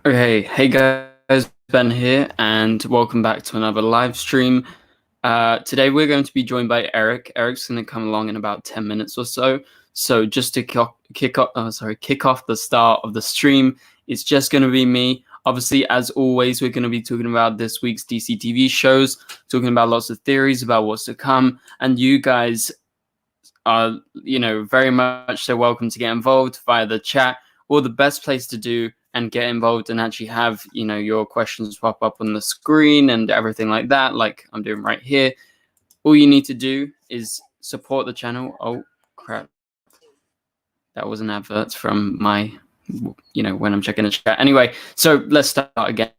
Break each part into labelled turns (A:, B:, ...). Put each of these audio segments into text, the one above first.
A: Okay, hey guys, Ben here, and welcome back to another live stream. Today we're going to be joined by Eric. Eric's going to come along in about 10 minutes or so. So just to kick off the start of the stream, it's just going to be me. Obviously, as always, we're going to be talking about this week's DC TV shows, talking about lots of theories about what's to come, and you guys are, very much so welcome to get involved via the chat, or the best place to do and get involved and actually have, your questions pop up on the screen and everything like that, like I'm doing right here. All you need to do is support the channel. Oh, crap. That was an advert from my, when I'm checking the chat. Anyway, so let's start again.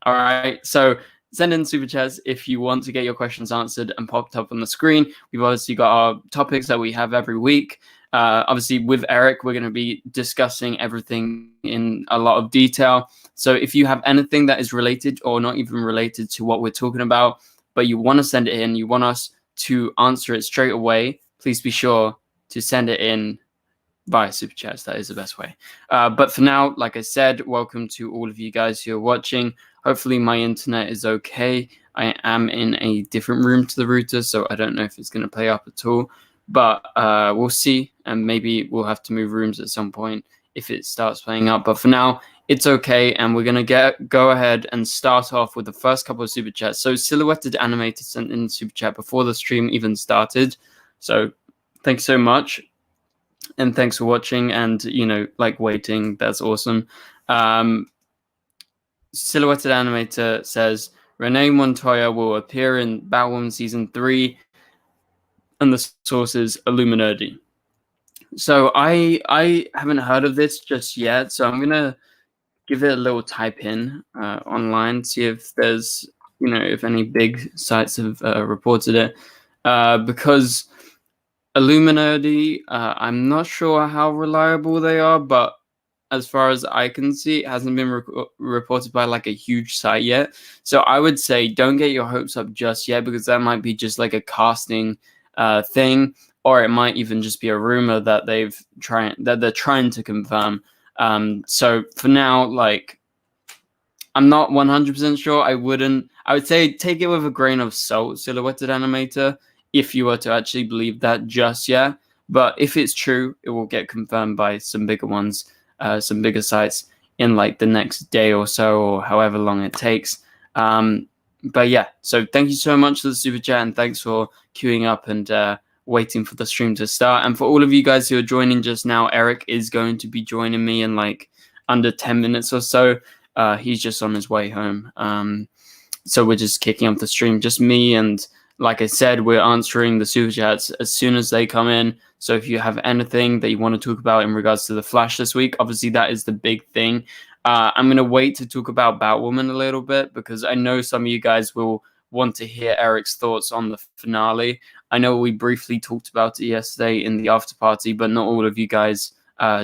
A: All right. So send in super chats if you want to get your questions answered and popped up on the screen. We've obviously got our topics that we have every week. Obviously, with Eric, we're going to be discussing everything in a lot of detail. So if you have anything that is related or not even related to what we're talking about, but you want to send it in, you want us to answer it straight away, please be sure to send it in via super chats. That is the best way. But for now, like I said, welcome to all of you guys who are watching. Hopefully my internet is okay. I am in a different room to the router, so I don't know if it's going to play up at all. But we'll see, and maybe we'll have to move rooms at some point if it starts playing up. But for now, it's okay, and we're going to go ahead and start off with the first couple of super chats. So Silhouetted Animator sent in super chat before the stream even started. So thanks so much, and thanks for watching and, waiting. That's awesome. Silhouetted Animator says, Renee Montoya will appear in Batwoman Season 3, and the source is Illuminati. So I haven't heard of this just yet, so I'm gonna give it a little type in online, see if there's, if any big sites have reported it, because Illuminati, I'm not sure how reliable they are, but as far as I can see, it hasn't been reported by like a huge site yet. So I would say don't get your hopes up just yet, because that might be just like a casting thing, or it might even just be a rumor that they're trying to confirm. So for now, like, I'm not 100% sure. I would say take it with a grain of salt, Silhouetted Animator, if you were to actually believe that just yet. But if it's true, it will get confirmed by some bigger ones, some bigger sites in like the next day or so, or however long it takes. But yeah, so thank you so much for the super chat, and thanks for queuing up and waiting for the stream to start. And for all of you guys who are joining just now, Eric is going to be joining me in like under 10 minutes or so. He's just on his way home. So we're just kicking off the stream, just me, and like I said, we're answering the super chats as soon as they come in. So if you have anything that you want to talk about in regards to the Flash this week, obviously that is the big thing. I'm going to wait to talk about Batwoman a little bit, because I know some of you guys will want to hear Eric's thoughts on the finale. I know we briefly talked about it yesterday in the after party, but not all of you guys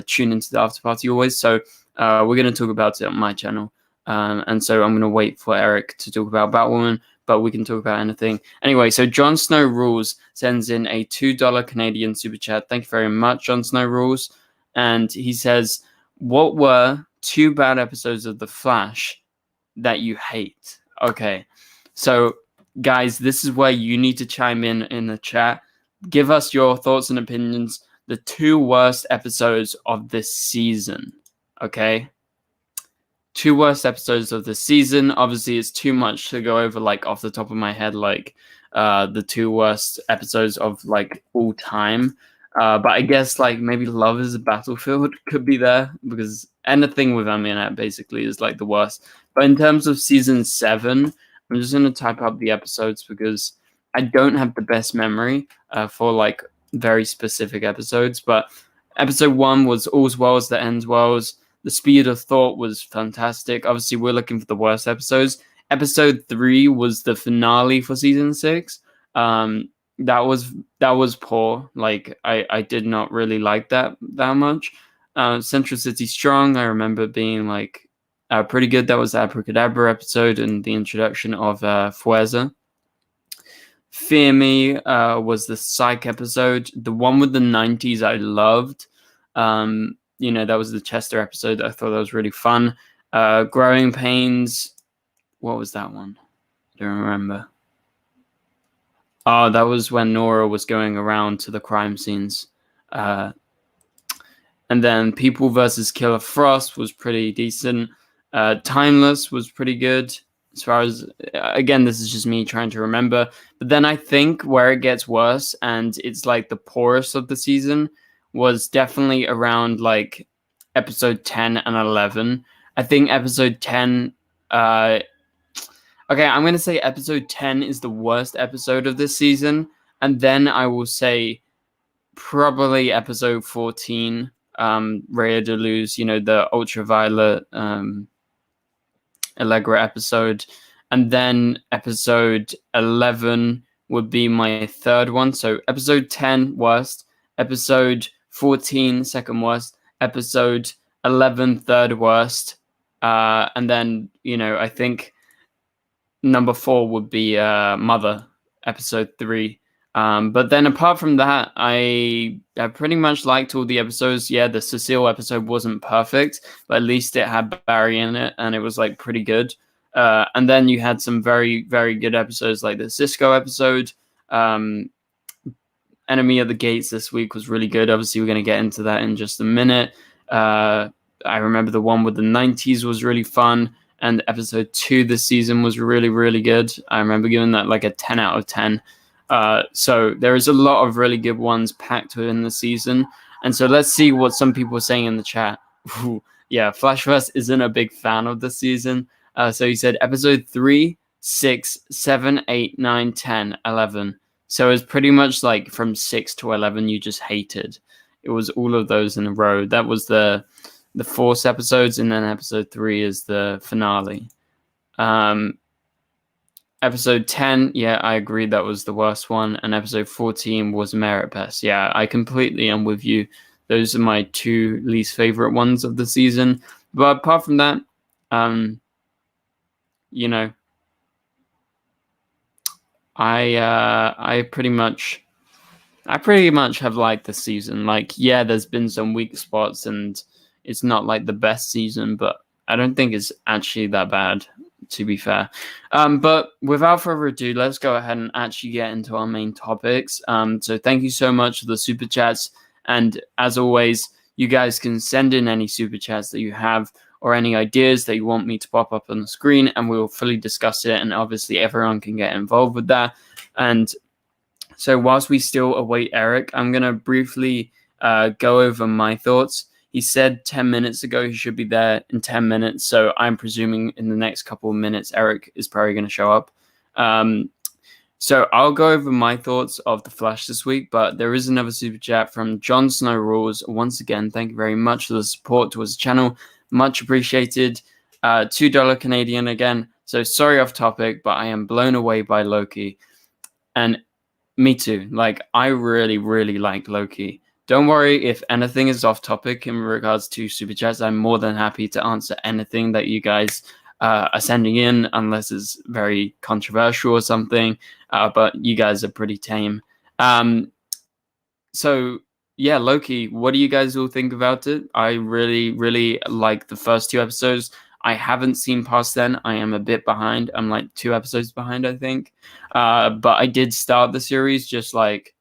A: tune into the after party always. So we're going to talk about it on my channel. And so I'm going to wait for Eric to talk about Batwoman, but we can talk about anything. Anyway, so Jon Snow Rules sends in a $2 Canadian super chat. Thank you very much, Jon Snow Rules. And he says, what were 2 bad episodes of The Flash that you hate? Okay, so guys, this is where you need to chime in the chat. Give us your thoughts and opinions. The 2 worst episodes of this season, okay? 2 worst episodes of the season. Obviously, it's too much to go over like off the top of my head, like the 2 worst episodes of like all time. But I guess like maybe Love is a Battlefield could be there, because anything with Aminat basically is like the worst. But in terms of season 7, I'm just going to type up the episodes, because I don't have the best memory for like very specific episodes. But episode 1 was All's Wells That Ends Wells. The Speed of Thought was fantastic. Obviously, we're looking for the worst episodes. Episode 3 was the finale for season 6. That was poor. Like I did not really like that much. Central City Strong, I remember being like pretty good. That was the Abracadabra episode and the introduction of Fuerza. Fear Me was the Psych episode. The one with the 90s I loved. That was the Chester episode. I thought that was really fun. Growing Pains. What was that one? I don't remember. Oh, that was when Nora was going around to the crime scenes. And then People versus Killer Frost was pretty decent. Timeless was pretty good. As far as, again, this is just me trying to remember. But then I think where it gets worse, and it's like the poorest of the season, was definitely around like episode 10 and 11. I think episode 10... Okay, I'm going to say episode 10 is the worst episode of this season. And then I will say probably episode 14, Raya de Luz, the Ultraviolet Allegra episode. And then episode 11 would be my third one. So episode 10, worst. Episode 14, second worst. Episode 11, third worst. And then, I think number 4 would be Mother, episode 3. But then apart from that, I pretty much liked all the episodes. Yeah, the Cecile episode wasn't perfect, but at least it had Barry in it, and it was like pretty good. And then you had some very, very good episodes like the Cisco episode. Enemy at the Gates this week was really good. Obviously, we're going to get into that in just a minute. I remember the one with the 90s was really fun. And episode 2 this season was really, really good. I remember giving that like a 10 out of 10. So there is a lot of really good ones packed within the season. And so let's see what some people are saying in the chat. Yeah, Flashverse isn't a big fan of the season. So he said episode 3, 6, 7, 8, 9, 10, 11. So it's pretty much like from 6 to 11 you just hated. It was all of those in a row. That was the Force episodes, and then episode 3 is the finale. Episode 10, yeah, I agree, that was the worst one. And episode 14 was Merit Best. Yeah, I completely am with you. Those are my 2 least favorite ones of the season. But apart from that, I pretty much have liked the season. Like, yeah, there's been some weak spots, and it's not like the best season, but I don't think it's actually that bad, to be fair. But without further ado, let's go ahead and actually get into our main topics. So thank you so much for the super chats. And as always, you guys can send in any super chats that you have or any ideas that you want me to pop up on the screen, and we'll fully discuss it. And obviously everyone can get involved with that. And so whilst we still await Eric, I'm going to briefly go over my thoughts. He said 10 minutes ago he should be there in 10 minutes. So I'm presuming in the next couple of minutes, Eric is probably going to show up. So I'll go over my thoughts of The Flash this week, but there is another super chat from Jon Snow Rules. Once again, thank you very much for the support towards the channel. Much appreciated. $2 Canadian again. So sorry off topic, but I am blown away by Loki. And me too. Like, I really, really like Loki. Don't worry if anything is off topic in regards to super chats. I'm more than happy to answer anything that you guys are sending in, unless it's very controversial or something. But you guys are pretty tame. So yeah, Loki, what do you guys all think about it? I really, really like the first 2 episodes. I haven't seen past then. I am a bit behind. I'm like 2 episodes behind, I think. But I did start the series just like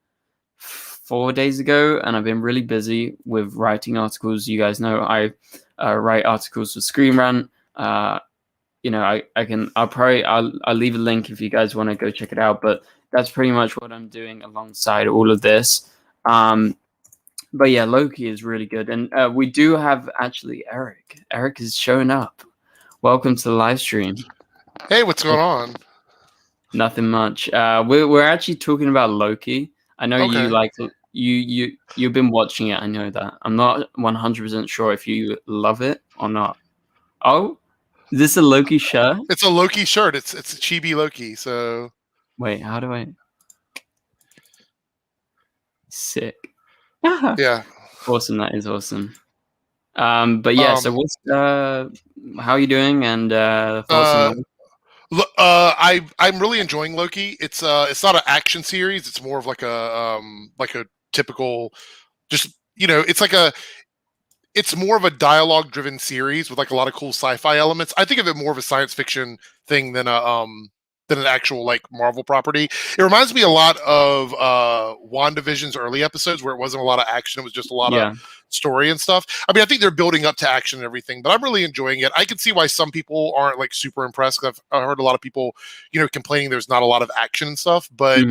A: 4 days ago, and I've been really busy with writing articles. You guys know I write articles for Screen Rant. I'll leave a link if you guys want to go check it out. But that's pretty much what I'm doing alongside all of this. But yeah, Loki is really good. And we do have actually Eric. Eric is showing up. Welcome to the live stream.
B: Hey, what's going on?
A: Nothing much. We're actually talking about Loki. I know you like you've been watching it. I know that. I'm not 100% sure if you love it or not. Oh, is this a Loki shirt?
B: It's a Loki shirt. It's a chibi Loki. So
A: wait, how do I? Sick.
B: Yeah.
A: Awesome. That is awesome. But yeah. So what's how are you doing? And thoughts on
B: I'm really enjoying Loki. It's not an action series. It's more of like a typical, just it's it's more of a dialogue-driven series with like a lot of cool sci-fi elements. I think of it more of a science fiction thing than an actual like Marvel property. It reminds me a lot of WandaVision's early episodes where it wasn't a lot of action. It was just a lot of story and stuff. I mean, I think they're building up to action and everything, but I'm really enjoying it. I can see why some people aren't like super impressed. I've heard a lot of people, complaining there's not a lot of action and stuff, but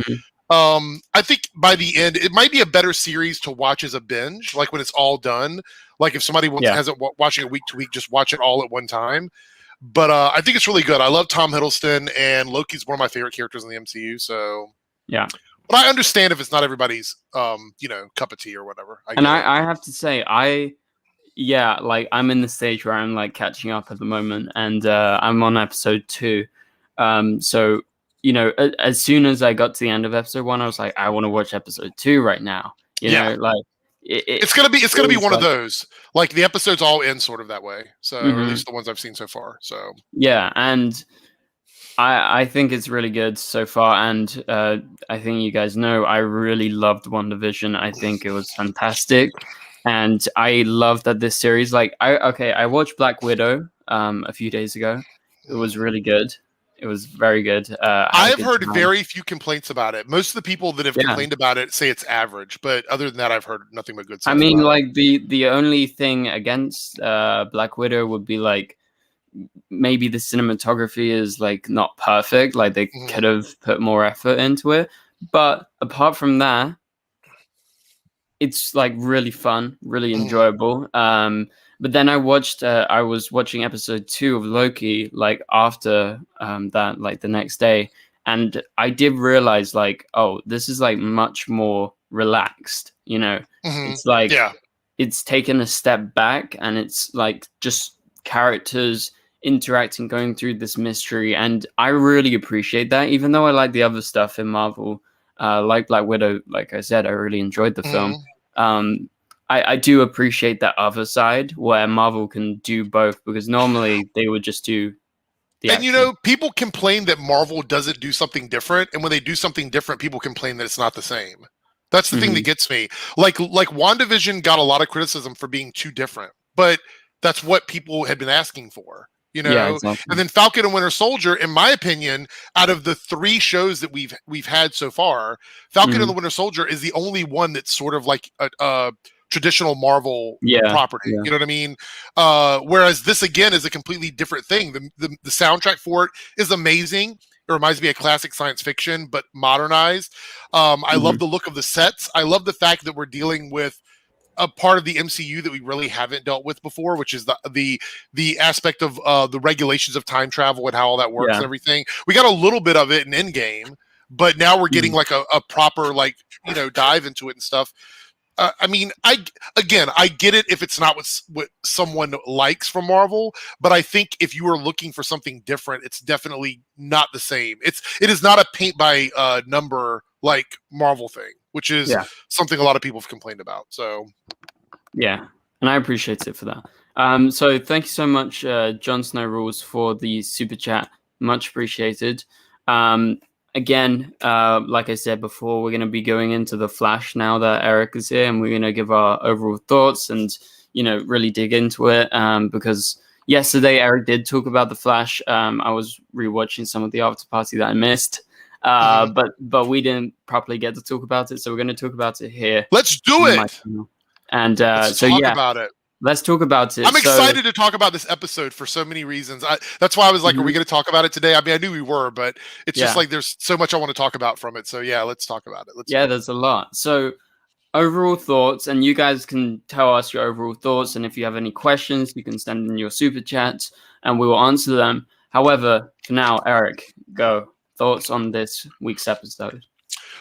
B: I think by the end, it might be a better series to watch as a binge, like when it's all done. Like if somebody hasn't watching it week to week, just watch it all at one time. But I think it's really good. I love Tom Hiddleston, and Loki's one of my favorite characters in the MCU. So
A: yeah,
B: but I understand if it's not everybody's cup of tea or whatever.
A: I have to say, like I'm in the stage where I'm like catching up at the moment, and I'm on episode 2. So as soon as I got to the end of episode 1, I was like, I want to watch episode 2 right now. You know, like
B: it's gonna be one of those. Like the episodes all end sort of that way. So or at least the ones I've seen so far. So
A: yeah, and I think it's really good so far, and I think you guys know I really loved WandaVision. I think it was fantastic, and I love that this series. Like I watched Black Widow a few days ago. It was really good. It was very good.
B: I have heard very few complaints about it. Most of the people that have complained about it say it's average, but other than that, I've heard nothing but good stuff.
A: I mean, like the only thing against Black Widow would be like maybe the cinematography is like not perfect. Like they could have put more effort into it. But apart from that, it's like really fun, really enjoyable. But then I was watching episode 2 of Loki, like after that, like the next day. And I did realize like, oh, this is like much more relaxed, It's like, it's taken a step back, and it's like just characters interacting, going through this mystery. And I really appreciate that, even though I like the other stuff in Marvel, like Black Widow, like I said, I really enjoyed the film. I do appreciate that other side where Marvel can do both, because normally they would just do the action.
B: People complain that Marvel doesn't do something different, and when they do something different, people complain that it's not the same. That's the thing that gets me. Like WandaVision got a lot of criticism for being too different, but that's what people had been asking for.
A: Yeah, exactly.
B: And then Falcon and Winter Soldier, in my opinion, out of the 3 shows that we've had so far, Falcon and the Winter Soldier is the only one that's sort of like a traditional Marvel property. You know what I mean? Whereas this again is a completely different thing. The soundtrack for it is amazing. It reminds me of classic science fiction, but modernized. I love the look of the sets. I love the fact that we're dealing with a part of the MCU that we really haven't dealt with before, which is the aspect of the regulations of time travel and how all that works and everything. We got a little bit of it in Endgame, but now we're getting like a proper dive into it and stuff. I mean, I get it if it's not what someone likes from Marvel, but I think if you are looking for something different, it's definitely not the same. It is not a paint by number like Marvel thing, which is something a lot of people have complained about. So,
A: yeah, and I appreciate it for that. So thank you so much, Jon Snow Rules, for the super chat. Much appreciated. Again, like I said before, we're going to be going into The Flash now that Eric is here, and we're going to give our overall thoughts and, really dig into it. Because yesterday, Eric did talk about The Flash. I was rewatching some of the after party that I missed, but we didn't properly get to talk about it. So we're going to talk about it here.
B: Let's do it.
A: And
B: let's talk about it.
A: Let's talk about it.
B: I'm excited to talk about this episode for so many reasons. That's why I was like, are we going to talk about it today? I mean, I knew we were, but it's just like there's so much I want to talk about from it. So yeah, let's talk about it.
A: There's a lot. So overall thoughts, and you guys can tell us your overall thoughts. And if you have any questions, you can send in your super chats and we will answer them. However, for now, Eric, go. Thoughts on this week's episode.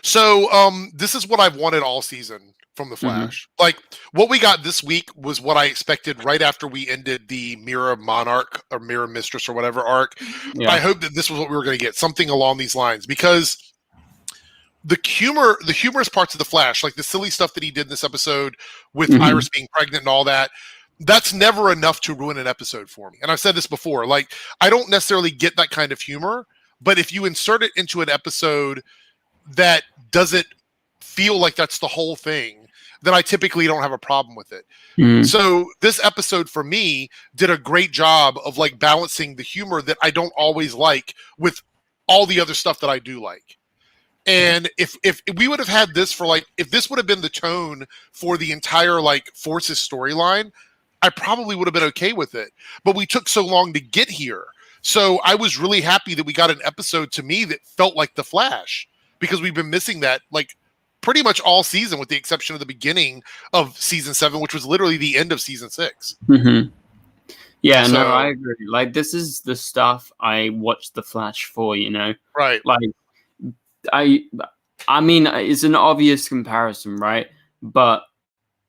B: So this is what I've wanted all season from The Flash. Like what we got this week was what I expected right after we ended the Mirror Monarch or Mirror Mistress or whatever arc. I hope that this was what we were going to get, something along these lines, because the humorous parts of The Flash, like the silly stuff that he did in this episode with Iris being pregnant and all that, that's never enough to ruin an episode for me. And I've said this before, like I don't necessarily get that kind of humor, but if you insert it into an episode that doesn't feel like that's the whole thing, then I typically don't have a problem with it.
A: Mm.
B: So this episode for me did a great job of like balancing the humor that I don't always like with all the other stuff that I do like. And if we would have had this for like, if this would have been the tone for the entire like Forces storyline, I probably would have been okay with it. But we took so long to get here. So I was really happy that we got an episode to me that felt like The Flash, because we've been missing that like pretty much all season, with the exception of the beginning of season 7, which was literally the end of season 6.
A: Mm-hmm. Yeah, so, no, I agree. Like, this is the stuff I watched The Flash for, you know?
B: Right.
A: Like, I mean, it's an obvious comparison, right? But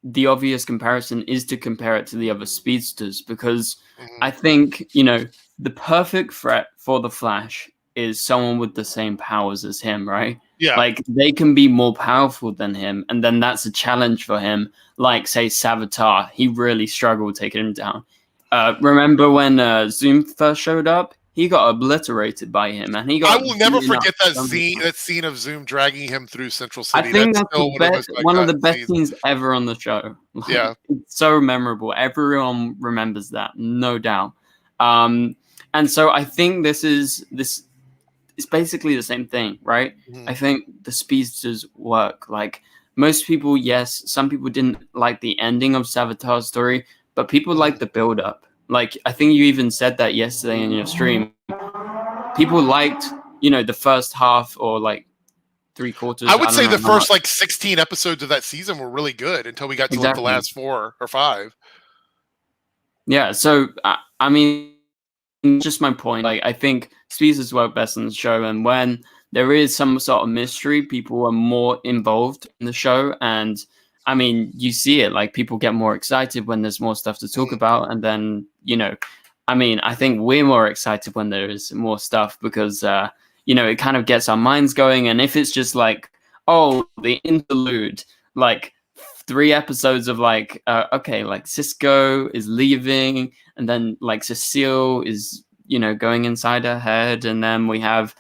A: the obvious comparison is to compare it to the other speedsters, because I think, you know, the perfect threat for the Flash is someone with the same powers as him, right?
B: Yeah.
A: Like, they can be more powerful than him, and then that's a challenge for him. Like, say, Savitar, he really struggled taking him down. Remember when Zoom first showed up? He got obliterated by him, and he got.
B: I will never forget that scene of Zoom dragging him through Central City.
A: I think that's one of the best scenes ever on the show. Like,
B: yeah,
A: it's so memorable. Everyone remembers that, no doubt. And so I think this is it's basically the same thing, right? I think the speedsters work. Like, most people, yes, some people didn't like the ending of Savitar's story, but people like the build-up. Like, I think you even said that yesterday in your stream. People liked, you know, the first half, or like 3/4.
B: I would say the first like 16 episodes of that season were really good until we got to like the last 4 or 5.
A: Yeah, so I mean, just my point. Like, I think speedsters work best on the show, and when there is some sort of mystery, people are more involved in the show. And I mean, you see it, like, people get more excited when there's more stuff to talk about. And then, you know, I mean, I think we're more excited when there is more stuff, because, you know, it kind of gets our minds going. And if it's just like, oh, the interlude, like 3 episodes of like, okay, like Cisco is leaving, and then like Cecile is, you know, going inside her head. And then we have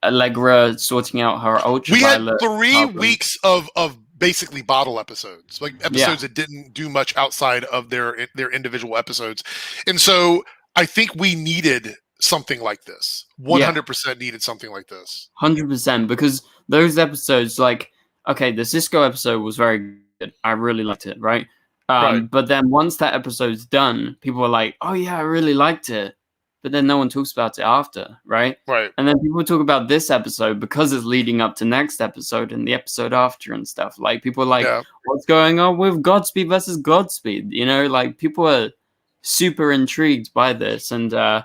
A: Allegra sorting out her ultraviolet.
B: We had 3 weeks of basically bottle episodes, like episodes that didn't do much outside of their individual episodes. And so I think we needed something like this. 100% needed something like this.
A: 100%, because those episodes, like, okay, the Cisco episode was very good. I really liked it, right? But then once that episode's done, people are like, oh yeah, I really liked it. But then no one talks about it after, right?
B: Right.
A: And then people talk about this episode because it's leading up to next episode and the episode after and stuff. Like, people are like, what's going on with Godspeed versus Godspeed? You know, like, people are super intrigued by this. And I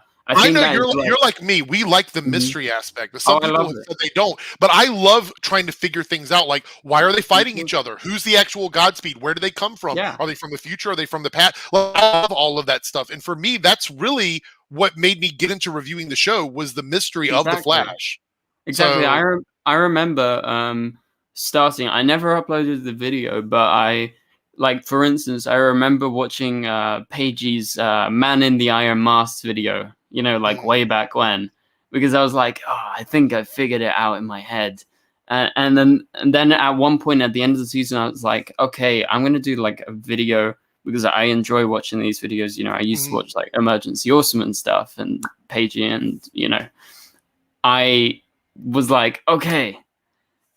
A: know
B: you're like me. We like the mystery aspect. But some people said they don't. But I love trying to figure things out. Like, why are they fighting each other? Who's the actual Godspeed? Where do they come from? Are they from the future? Are they from the past? Well, I love all of that stuff. And for me, that's really what made me get into reviewing the show, was the mystery of the Flash.
A: Exactly. So, I remember starting. I never uploaded the video, but I, like, for instance, I remember watching Paige's Man in the Iron Mask video, you know, like way back when, because I was like, oh, I think I figured it out in my head. And then at one point at the end of the season, I was like, okay, I'm going to do like a video, because I enjoy watching these videos. You know, I used to watch like Emergency Awesome and stuff, and Paige, and, you know, I was like, okay,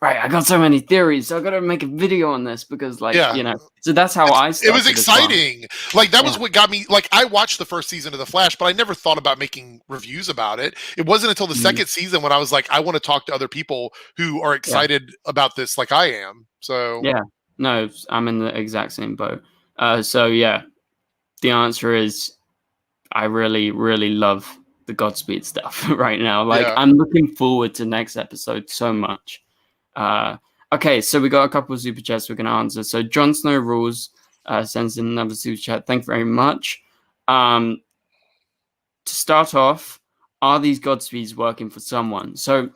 A: right, I got so many theories, so I got to make a video on this, because, like, you know, so that's how I started.
B: It was exciting. Like, that was what got me. Like, I watched the first season of The Flash, but I never thought about making reviews about it. It wasn't until the second season when I was like, I want to talk to other people who are excited about this like I am. So
A: yeah, no, I'm in the exact same boat. So yeah, the answer is I really, really love the Godspeed stuff right now. Like, I'm looking forward to next episode so much. Okay, so we got a couple of super chats we're going to answer. So Jon Snow Rules sends in another super chat. Thank you very much. To start off, are these Godspeeds working for someone? So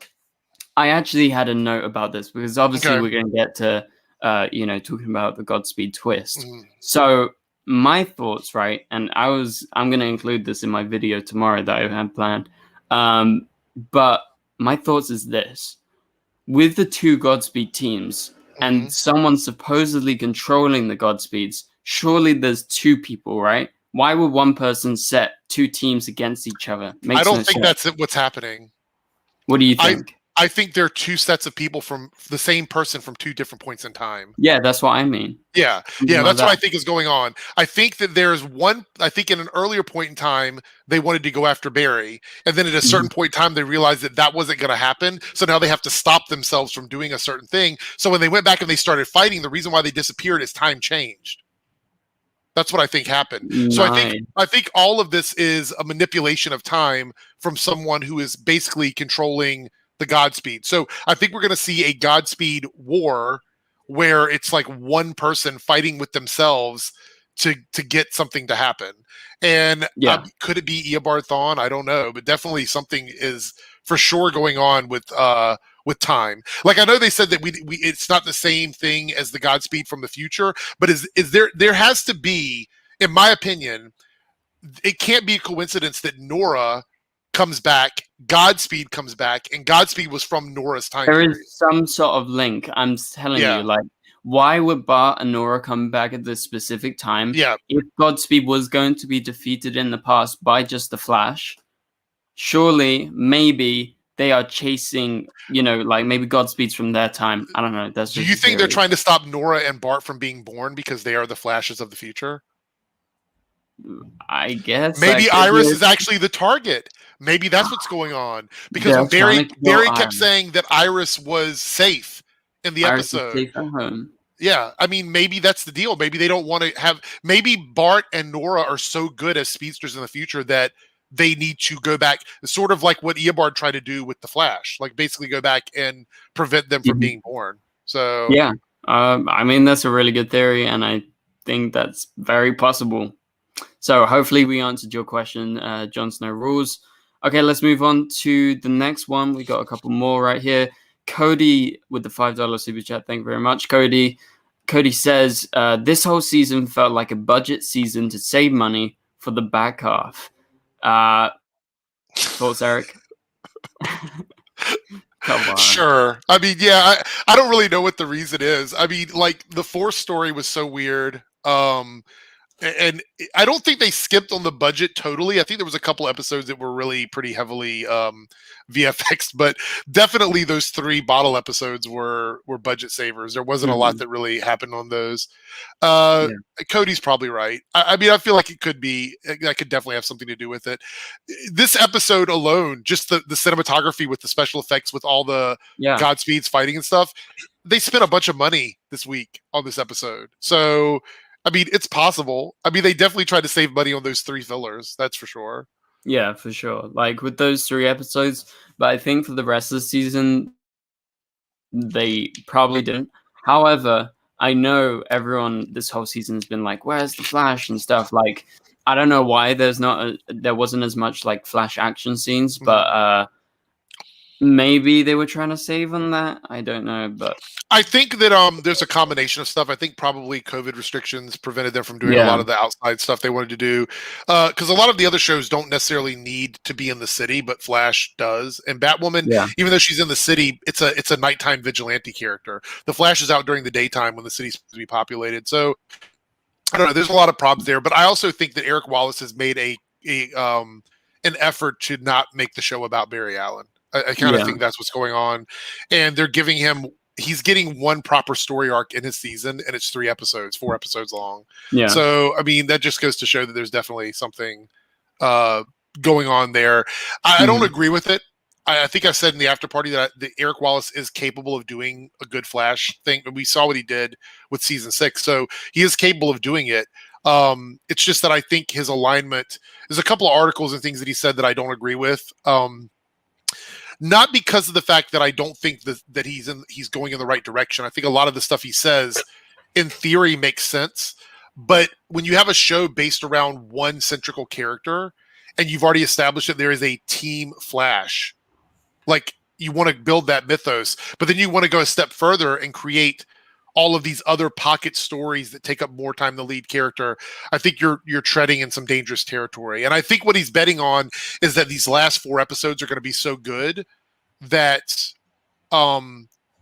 A: I actually had a note about this, because obviously we're going to get to you know, talking about the Godspeed twist. So my thoughts, right, and I'm going to include this in my video tomorrow that I have planned. But my thoughts is this: with the 2 Godspeed teams, and someone's supposedly controlling the Godspeeds, surely there's two people, right? Why would one person set two teams against each other?
B: I don't think that's what's happening.
A: What do you think?
B: I think there are two sets of people from the same person from two different points in time.
A: Yeah, that's what I mean.
B: Yeah, that's what I think is going on. I think that there's one, I think in an earlier point in time, they wanted to go after Barry. And then at a certain point in time, they realized that that wasn't going to happen. So now they have to stop themselves from doing a certain thing. So when they went back and they started fighting, the reason why they disappeared is time changed. That's what I think happened. So I think all of this is a manipulation of time from someone who is basically controlling the Godspeed. So I think we're going to see a Godspeed war where it's like one person fighting with themselves to get something to happen. And could it be Eobard Thawne? I don't know, but definitely something is for sure going on with time. Like I know they said that we it's not the same thing as the Godspeed from the future, but is there has to be, in my opinion, it can't be a coincidence that Nora comes back, Godspeed comes back, and Godspeed was from Nora's time period.
A: There is some sort of link. I'm telling you, like, why would Bart and Nora come back at this specific time?
B: Yeah.
A: If Godspeed was going to be defeated in the past by just the Flash, surely, maybe they are chasing, like maybe Godspeed's from their time. I don't know. That's
B: Do you think they're trying to stop Nora and Bart from being born because they are the Flashes of the future?
A: I guess.
B: Maybe Iris is actually the target. Maybe that's what's going on. Because Barry kept saying that Iris was safe in the episode.
A: Safe at home.
B: Yeah, I mean, maybe that's the deal. Maybe they don't want to have. Maybe Bart and Nora are so good as speedsters in the future that they need to go back, sort of like what Eobard tried to do with the Flash, like basically go back and prevent them from being born. So
A: yeah, I mean that's a really good theory, and I think that's very possible. So hopefully we answered your question, Jon Snow rules. Okay, let's move on to the next one. We got a couple more right here. Cody with the $5 super chat. Thank you very much, Cody. Cody says, this whole season felt like a budget season to save money for the back half. Thoughts, Eric? Come on.
B: Sure. I mean, yeah, I don't really know what the reason is. I mean, like the Force story was so weird. And I don't think they skipped on the budget totally. I think there was a couple episodes that were really pretty heavily VFX, but definitely those 3 bottle episodes were budget savers. There wasn't a lot that really happened on those. Cody's probably right. I mean, I feel like it could be. That could definitely have something to do with it. This episode alone, just the cinematography with the special effects, with all the Godspeeds fighting and stuff, they spent a bunch of money this week on this episode. So I mean, it's possible. I mean, they definitely tried to save money on those 3 fillers. That's for sure.
A: Yeah, for sure. Like with those 3 episodes, but I think for the rest of the season, they probably didn't. However, I know everyone this whole season has been like, "Where's the Flash?" and stuff. Like, I don't know why there wasn't as much like Flash action scenes, but maybe they were trying to save on that. I don't know, but
B: I think that there's a combination of stuff. I think probably COVID restrictions prevented them from doing a lot of the outside stuff they wanted to do. Because a lot of the other shows don't necessarily need to be in the city, but Flash does. And Batwoman, even though she's in the city, it's a nighttime vigilante character. The Flash is out during the daytime when the city's supposed to be populated. So I don't know. There's a lot of problems there, but I also think that Eric Wallace has made an effort to not make the show about Barry Allen. I kind of think that's what's going on. And they're giving him, he's getting one proper story arc in his season, and it's 4 episodes long. Yeah. So, I mean, that just goes to show that there's definitely something going on there. I don't agree with it. I think I said in the after party that Eric Wallace is capable of doing a good Flash thing. And we saw what he did with season 6. So he is capable of doing it. It's just that I think his alignment, there's a couple of articles and things that he said that I don't agree with. Not because of the fact that I don't think that he's going in the right direction. I think a lot of the stuff he says, in theory, makes sense. But when you have a show based around one central character, and you've already established that there is a team Flash, like you want to build that mythos, but then you want to go a step further and create all of these other pocket stories that take up more time than the lead character. I think you're treading in some dangerous territory. And I think what he's betting on is that these last 4 episodes are going to be so good that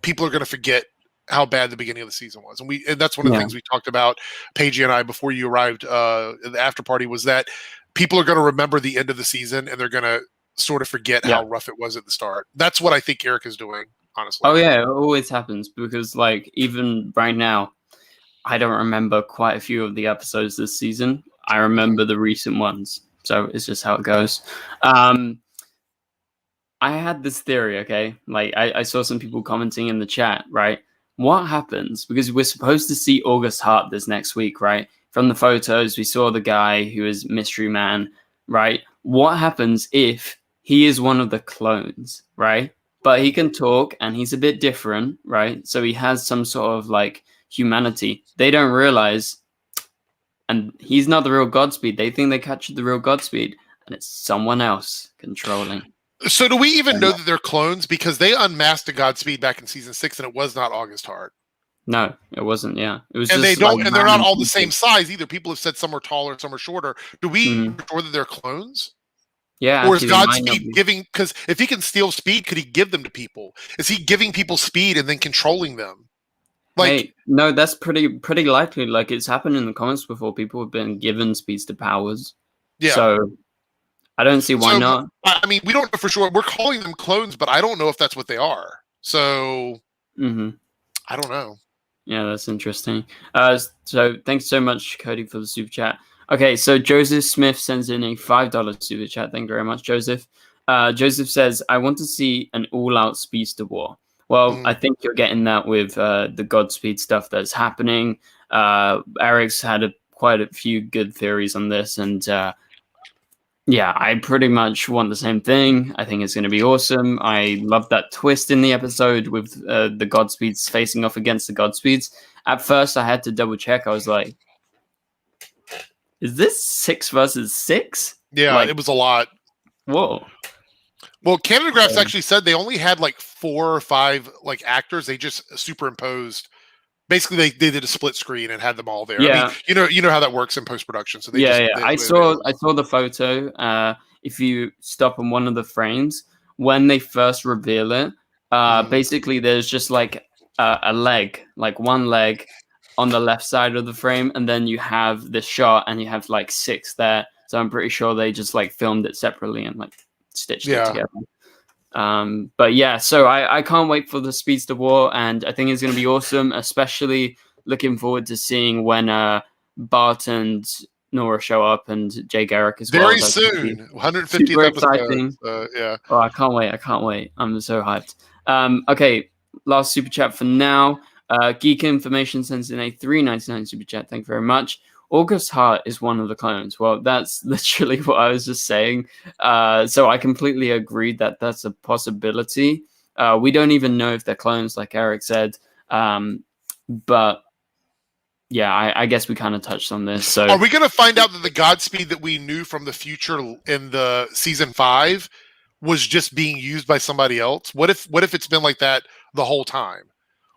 B: people are going to forget how bad the beginning of the season was. And that's one of the things we talked about, Paige and I, before you arrived in the after party, was that people are going to remember the end of the season and they're going to sort of forget how rough it was at the start. That's what I think Eric is doing, honestly.
A: Oh yeah, it always happens, because like even right now, I don't remember quite a few of the episodes this season. I remember the recent ones. So it's just how it goes. I had this theory, okay? Like I saw some people commenting in the chat, right? What happens? Because we're supposed to see August Hart this next week, right? From the photos, we saw the guy who is Mystery Man, right? What happens if he is one of the clones, right? But he can talk and he's a bit different, right? So he has some sort of like humanity. They don't realize, and he's not the real Godspeed. They think they captured the real Godspeed, and it's someone else controlling.
B: So do we even know that they're clones? Because they unmasked a Godspeed back in season 6, and it was not August Hart.
A: No, it wasn't. Yeah, it was.
B: And
A: just
B: they don't,
A: like,
B: and they're not all the same size either. People have said some are taller, some are shorter. Do we know that they're clones?
A: Yeah.
B: Or is Godspeed giving? Because if he can steal speed, could he give them to people? Is he giving people speed and then controlling them? Like,
A: hey, no, that's pretty likely. Like, it's happened in the comics before. People have been given speeds to powers. Yeah. So I don't see why not.
B: I mean, we don't know for sure. We're calling them clones, but I don't know if that's what they are. So I don't know.
A: Yeah, that's interesting. So thanks so much, Cody, for the super chat. Okay, so Joseph Smith sends in a $5 super chat. Thank you very much, Joseph. Joseph says, I want to see an all-out speedster war. Well, I think you're getting that with the Godspeed stuff that's happening. Eric's had quite a few good theories on this, and yeah, I pretty much want the same thing. I think it's going to be awesome. I love that twist in the episode with the Godspeeds facing off against the Godspeeds. At first, I had to double check. I was like, is this 6 versus 6?
B: Yeah, like, it was a lot.
A: Whoa.
B: Well, Canadagraphs actually said they only had like 4 or 5 like actors. They just superimposed. Basically, they did a split screen and had them all there.
A: Yeah,
B: I mean, you know how that works in post production. So
A: I saw the photo. If you stop on one of the frames when they first reveal it, basically there's just like a leg, like one leg on the left side of the frame, and then you have this shot, and you have like 6 there. So I'm pretty sure they just like filmed it separately and like stitched it together. But yeah, so I can't wait for the Speedster War, and I think it's going to be awesome, especially looking forward to seeing when Bart and Nora show up, and Jay Garrick as well.
B: Very soon, 150th episode. Yeah.
A: Oh, I can't wait. I'm so hyped. Okay, last super chat for now. Geek Information sends in a $3.99 super chat. Thank you very much. August Hart is one of the clones. Well, that's literally what I was just saying. So I completely agree that that's a possibility. We don't even know if they're clones, like Eric said. But yeah, I guess we kind of touched on this. So
B: are we going to find out that the Godspeed that we knew from the future in the season 5 was just being used by somebody else? What if it's been like that the whole time?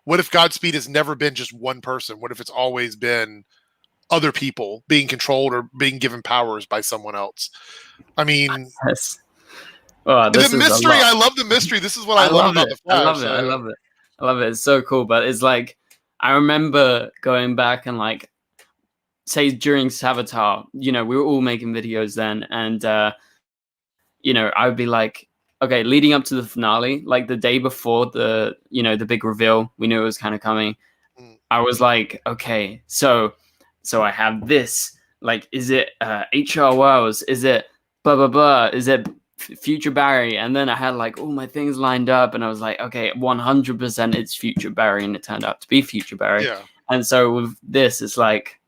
B: What if Godspeed has never been just one person? What if it's always been other people being controlled or being given powers by someone else? I mean,
A: yes. The
B: mystery. I love the mystery. This is what I love about the Flash.
A: I love it. It's so cool. But it's like, I remember going back and like, say during Savitar, we were all making videos then, and I would be like, okay, leading up to the finale, like the day before the big reveal, we knew it was kind of coming. I was like, okay, so I have this, like, is it H.R. Wells? Is it blah, blah, blah? Is it Future Barry? And then I had like all my things lined up, and I was like, okay, 100% it's Future Barry, and it turned out to be Future Barry.
B: Yeah.
A: And so with this, it's like,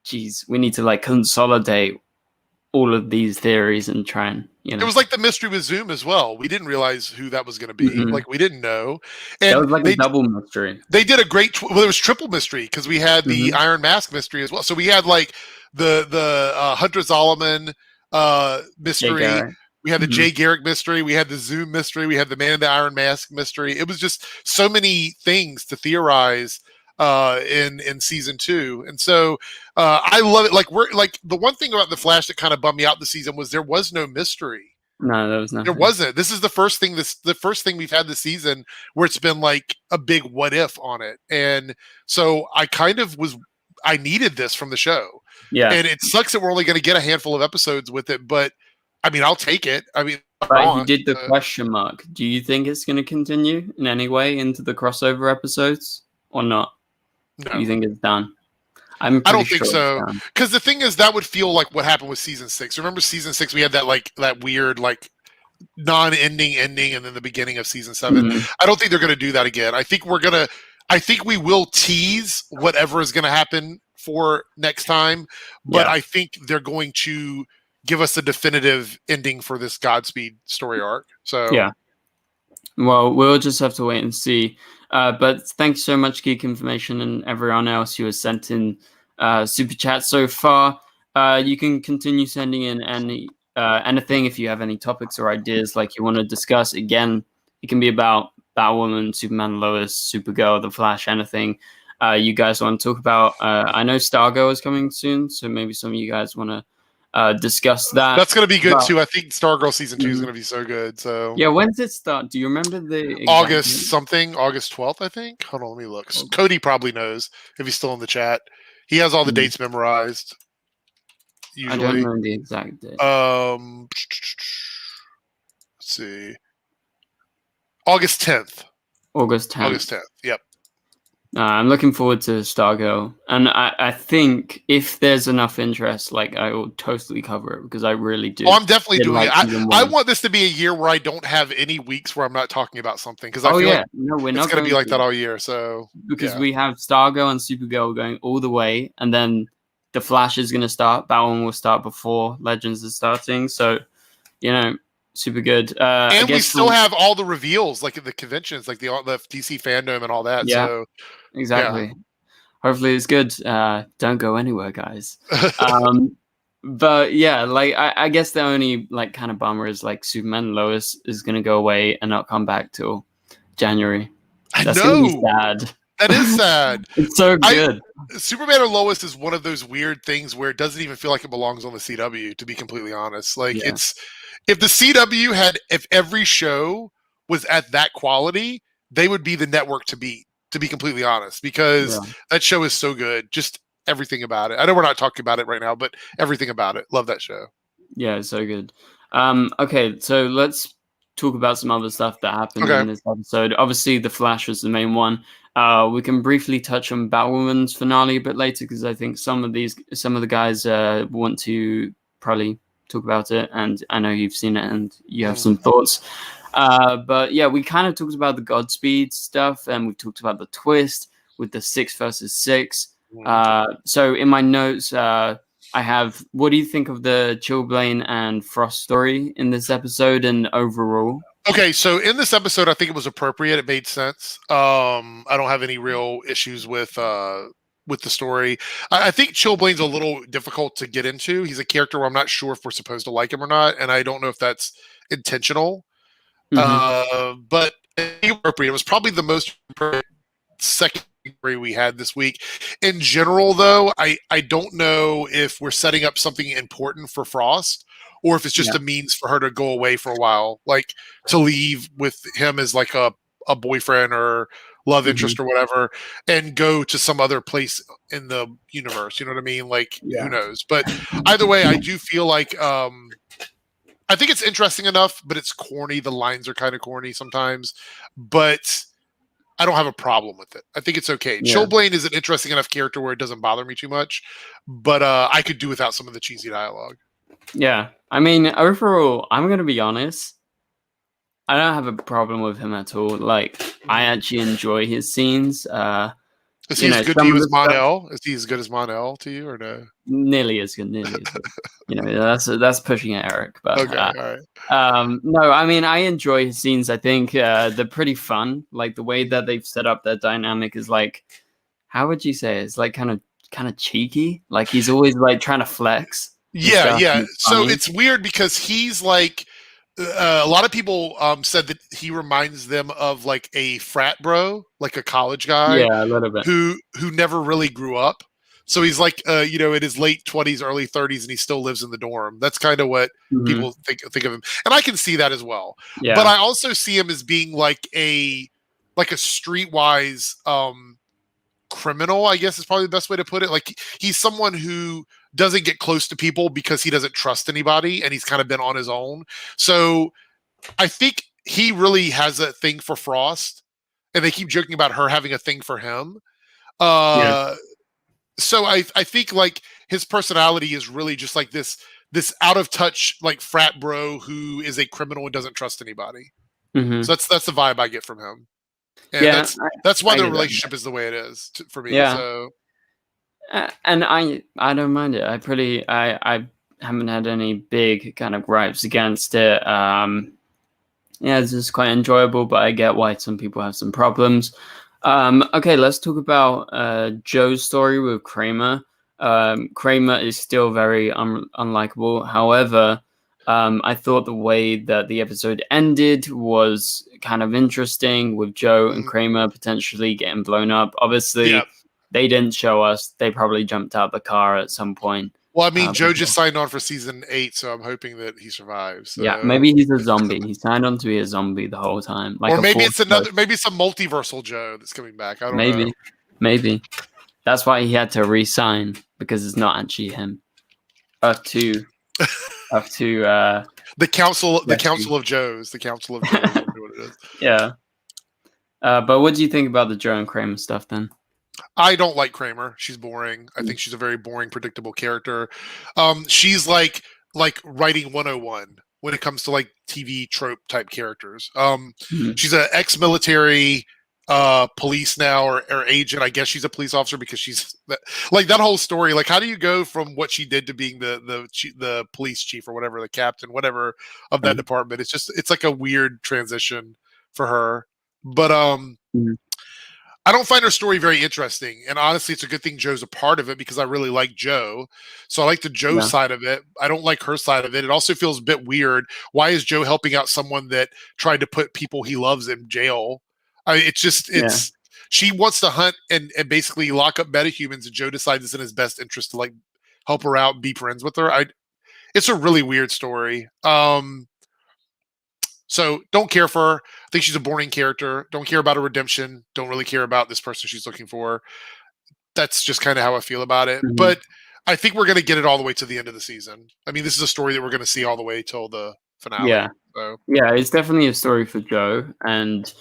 A: geez, we need to like consolidate all of these theories and try and,
B: It was like the mystery with Zoom as well. We didn't realize who that was going to be. Like, we didn't know. And
A: that was like a double mystery.
B: They did a great, it was triple mystery, because we had the Iron Mask mystery as well. So we had like the Hunter Zolomon mystery. We had the Jay Garrick mystery. We had the Zoom mystery. We had the Man in the Iron Mask mystery. It was just so many things to theorize in season 2. And so I love it. Like, the one thing about the Flash that kind of bummed me out this season was there was no mystery.
A: No, there was nothing.
B: There wasn't. This is the first thing we've had this season where it's been like a big what if on it. And so I needed this from the show.
A: Yeah.
B: And it sucks that we're only going to get a handful of episodes with it, but I mean, I'll take it. I mean,
A: but he did the question mark. Do you think it's going to continue in any way into the crossover episodes or not? No. Do you think it's done? I don't
B: think so. Because the thing is, that would feel like what happened with season 6. Remember season 6? We had that weird non-ending ending, and then the beginning of season 7. Mm-hmm. I don't think they're going to do that again. I think we will tease whatever is going to happen for next time, but I think they're going to give us a definitive ending for this Godspeed story arc. So
A: yeah. Well, we'll just have to wait and see. But thanks so much, Geek Information, and everyone else who has sent in super chats so far. You can continue sending in anything if you have any topics or ideas like you want to discuss. Again, it can be about Batwoman, Superman, Lois, Supergirl, The Flash, anything you guys want to talk about. I know Stargirl is coming soon, so maybe some of you guys want to discuss that.
B: That's going to be good too. I think Stargirl season 2 is going to be so good. So
A: yeah, when does it start? Do you remember the
B: August 12th, I think. Hold on, let me look. Okay. Cody probably knows if he's still in the chat. He has all the dates memorized. Usually.
A: I don't know the exact date.
B: Let's see. August 10th.
A: August 10th.
B: Yep.
A: I'm looking forward to Stargirl, and I think if there's enough interest, I will totally cover it because I really do.
B: Oh, I'm definitely doing it. I want this to be a year where I don't have any weeks where I'm not talking about something because I feel like
A: we're
B: it's going to be like that all year. So
A: because we have Stargirl and Supergirl going all the way, and then The Flash is going to start. Batwoman will start before Legends is starting. So super good.
B: And we still have all the reveals, like at the conventions, like the DC Fandom and all that.
A: Yeah,
B: so
A: exactly. Yeah. Hopefully it's good. Don't go anywhere, guys. But yeah, I guess the only kind of bummer is Superman and Lois is gonna go away and not come back till January.
B: That's
A: gonna be sad.
B: That is sad.
A: It's so good.
B: Superman and Lois is one of those weird things where it doesn't even feel like it belongs on the CW, to be completely honest. If the CW if every show was at that quality, they would be the network to beat, to be completely honest, because that show is so good. Just everything about it. I know we're not talking about it right now, but everything about it. Love that show.
A: Yeah, it's so good. Okay, so let's talk about some other stuff that happened in this episode. Obviously, The Flash was the main one. We can briefly touch on Batwoman's finale a bit later because I think some of the guys want to probably talk about it, and I know you've seen it and you have some thoughts. But yeah, we kind of talked about the Godspeed stuff, and we talked about the twist with the 6 versus 6. So in my notes, I have, what do you think of the Chillblaine and Frost story in this episode and overall?
B: Okay, so in this episode, I think it was appropriate. It made sense. I don't have any real issues with the story. I think Chillblaine's a little difficult to get into. He's a character where I'm not sure if we're supposed to like him or not, and I don't know if that's intentional. But appropriate. It was probably the most second we had this week. In general, though, I don't know if we're setting up something important for Frost, or if it's just a means for her to go away for a while, to leave with him as a boyfriend or love interest or whatever, and go to some other place in the universe. You know what I mean? Who knows? But either way, I do feel like I think it's interesting enough, but it's corny. The lines are kind of corny sometimes, but I don't have a problem with it. I think it's okay. Yeah. Chillblaine is an interesting enough character where it doesn't bother me too much, but I could do without some of the cheesy dialogue.
A: Yeah. I mean, overall, I'm going to be honest. I don't have a problem with him at all. I actually enjoy his scenes.
B: Is he as good to you as Mon-El? Is he as good as Mon-El to you, or no?
A: Nearly as good. That's pushing it, Eric. But
B: okay, all
A: right. No, I mean, I enjoy his scenes. I think they're pretty fun. The way that they've set up their dynamic is how would you say? It's kind of cheeky. He's always trying to flex.
B: Yeah. So it's weird because he's a lot of people said that he reminds them of a frat bro, a college guy.
A: Yeah, a little bit.
B: Who never really grew up. So he's like, you know, in his late 20s, early 30s, and he still lives in the dorm. That's kind of what people think of him, and I can see that as well.
A: Yeah.
B: But I also see him as being like a streetwise criminal, I guess is probably the best way to put it. Like he's someone who doesn't get close to people because he doesn't trust anybody, and he's kind of been on his own. So I think he really has a thing for Frost, and they keep joking about her having a thing for him. So I think like his personality is really just like this out of touch like frat bro who is a criminal and doesn't trust anybody. So that's the vibe I get from him. And that's why their relationship is the way it is for me.
A: Yeah.
B: So,
A: and I don't mind it. I haven't had any big kind of gripes against it. It's just quite enjoyable, but I get why some people have some problems. Okay, let's talk about Joe's story with Kramer. Kramer is still very unlikable. However, I thought the way that the episode ended was kind of interesting, with Joe and Kramer potentially getting blown up. Obviously, they didn't show us. They probably jumped out the car at some point.
B: Well, I mean, Joe just signed on for season 8, so I'm hoping that he survives. So.
A: Yeah, maybe he's a zombie. He signed on to be a zombie the whole time. Like,
B: or maybe it's maybe some multiversal Joe that's coming back. I don't know.
A: Maybe. That's why he had to re-sign, because it's not actually him. Earth 2. The
B: Council of Joes. The Council of Joes. What it is.
A: Yeah. But what do you think about the Joe and Kramer stuff then?
B: I don't like Kramer. She's boring. I think she's a very boring, predictable character. She's like writing 101 when it comes to like TV trope type characters. She's an ex-military police now or agent. I guess she's a police officer because she's like that whole story. Like, how do you go from what she did to being the police chief or whatever, the captain, whatever of that department? It's like a weird transition for her. But I don't find her story very interesting. And honestly, it's a good thing Joe's a part of it because I really like Joe. So I like the Joe side of it. I don't like her side of it. It also feels a bit weird. Why is Joe helping out someone that tried to put people he loves in jail? She wants to hunt and basically lock up metahumans, and Joe decides it's in his best interest to like help her out and be friends with her. It's a really weird story. So don't care for her. I think she's a boring character. Don't care about her redemption. Don't really care about this person she's looking for. That's just kind of how I feel about it. But I think we're going to get it all the way to the end of the season. I mean, this is a story that we're going to see all the way till the finale.
A: Yeah.
B: So.
A: Yeah, it's definitely a story for Joe. And,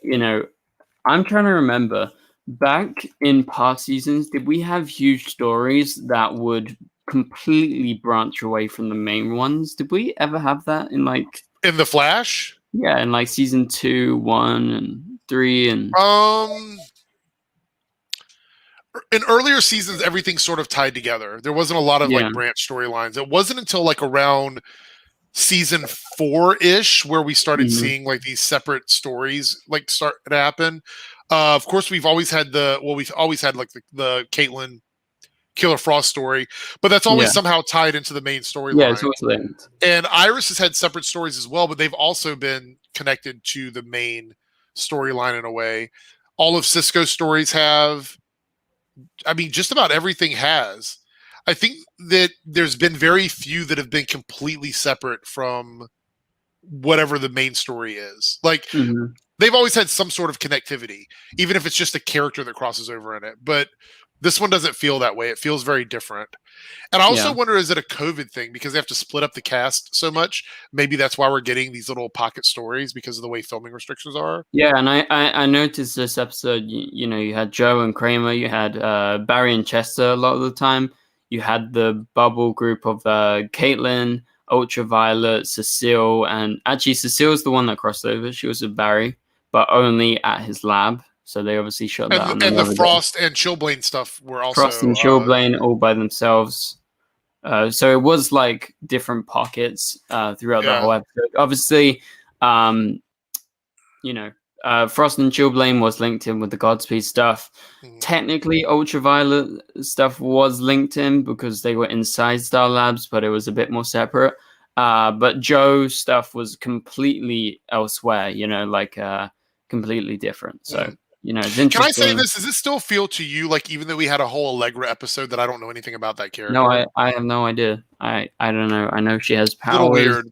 A: you know, I'm trying to remember, back in past seasons, did we have huge stories that would completely branch away from the main ones? Did we ever have that in like...
B: In The Flash?
A: Yeah, in like season 2, 1, and 3, and
B: in earlier seasons, everything sort of tied together. There wasn't a lot of like branch storylines. It wasn't until like around season 4-ish where we started seeing like these separate stories like start to happen. Of course, we've always had like the Caitlin Killer Frost story, but that's always somehow tied into the main storyline.
A: Yeah, it's always linked.
B: And Iris has had separate stories as well, but they've also been connected to the main storyline in a way. All of Cisco's stories have. I mean, just about everything has. I think that there's been very few that have been completely separate from whatever the main story is. Like, they've always had some sort of connectivity, even if it's just a character that crosses over in it. But this one doesn't feel that way. It feels very different. And I also wonder, is it a COVID thing? Because they have to split up the cast so much. Maybe that's why we're getting these little pocket stories because of the way filming restrictions are.
A: Yeah, and I noticed this episode, you know, you had Joe and Kramer, you had Barry and Chester a lot of the time. You had the bubble group of Caitlin, Ultraviolet, Cecile, and actually Cecile's the one that crossed over. She was with Barry, but only at his lab. So they obviously shot that.
B: And the Frost and Chillblaine stuff were also...
A: Frost and Chillblaine all by themselves. So it was like different pockets throughout the whole episode. Obviously, you know, Frost and Chillblaine was linked in with the Godspeed stuff. Technically, Ultraviolet stuff was linked in because they were inside Star Labs, but it was a bit more separate. But Joe stuff was completely elsewhere, you know, like completely different. So you know, it's interesting.
B: Can I say this? Does it still feel to you like, even though we had a whole Allegra episode, that I don't know anything about that character?
A: No, I have no idea. I don't know. I know she has powers.
B: Little weird.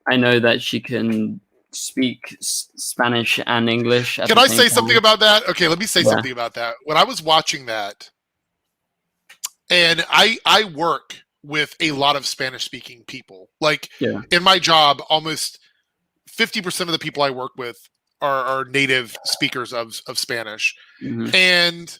A: I know that she can speak Spanish and English.
B: Can I say something about that? Okay, let me say something about that. When I was watching that, and I work with a lot of Spanish-speaking people. Like, in my job, almost 50% of the people I work with are native speakers of Spanish. And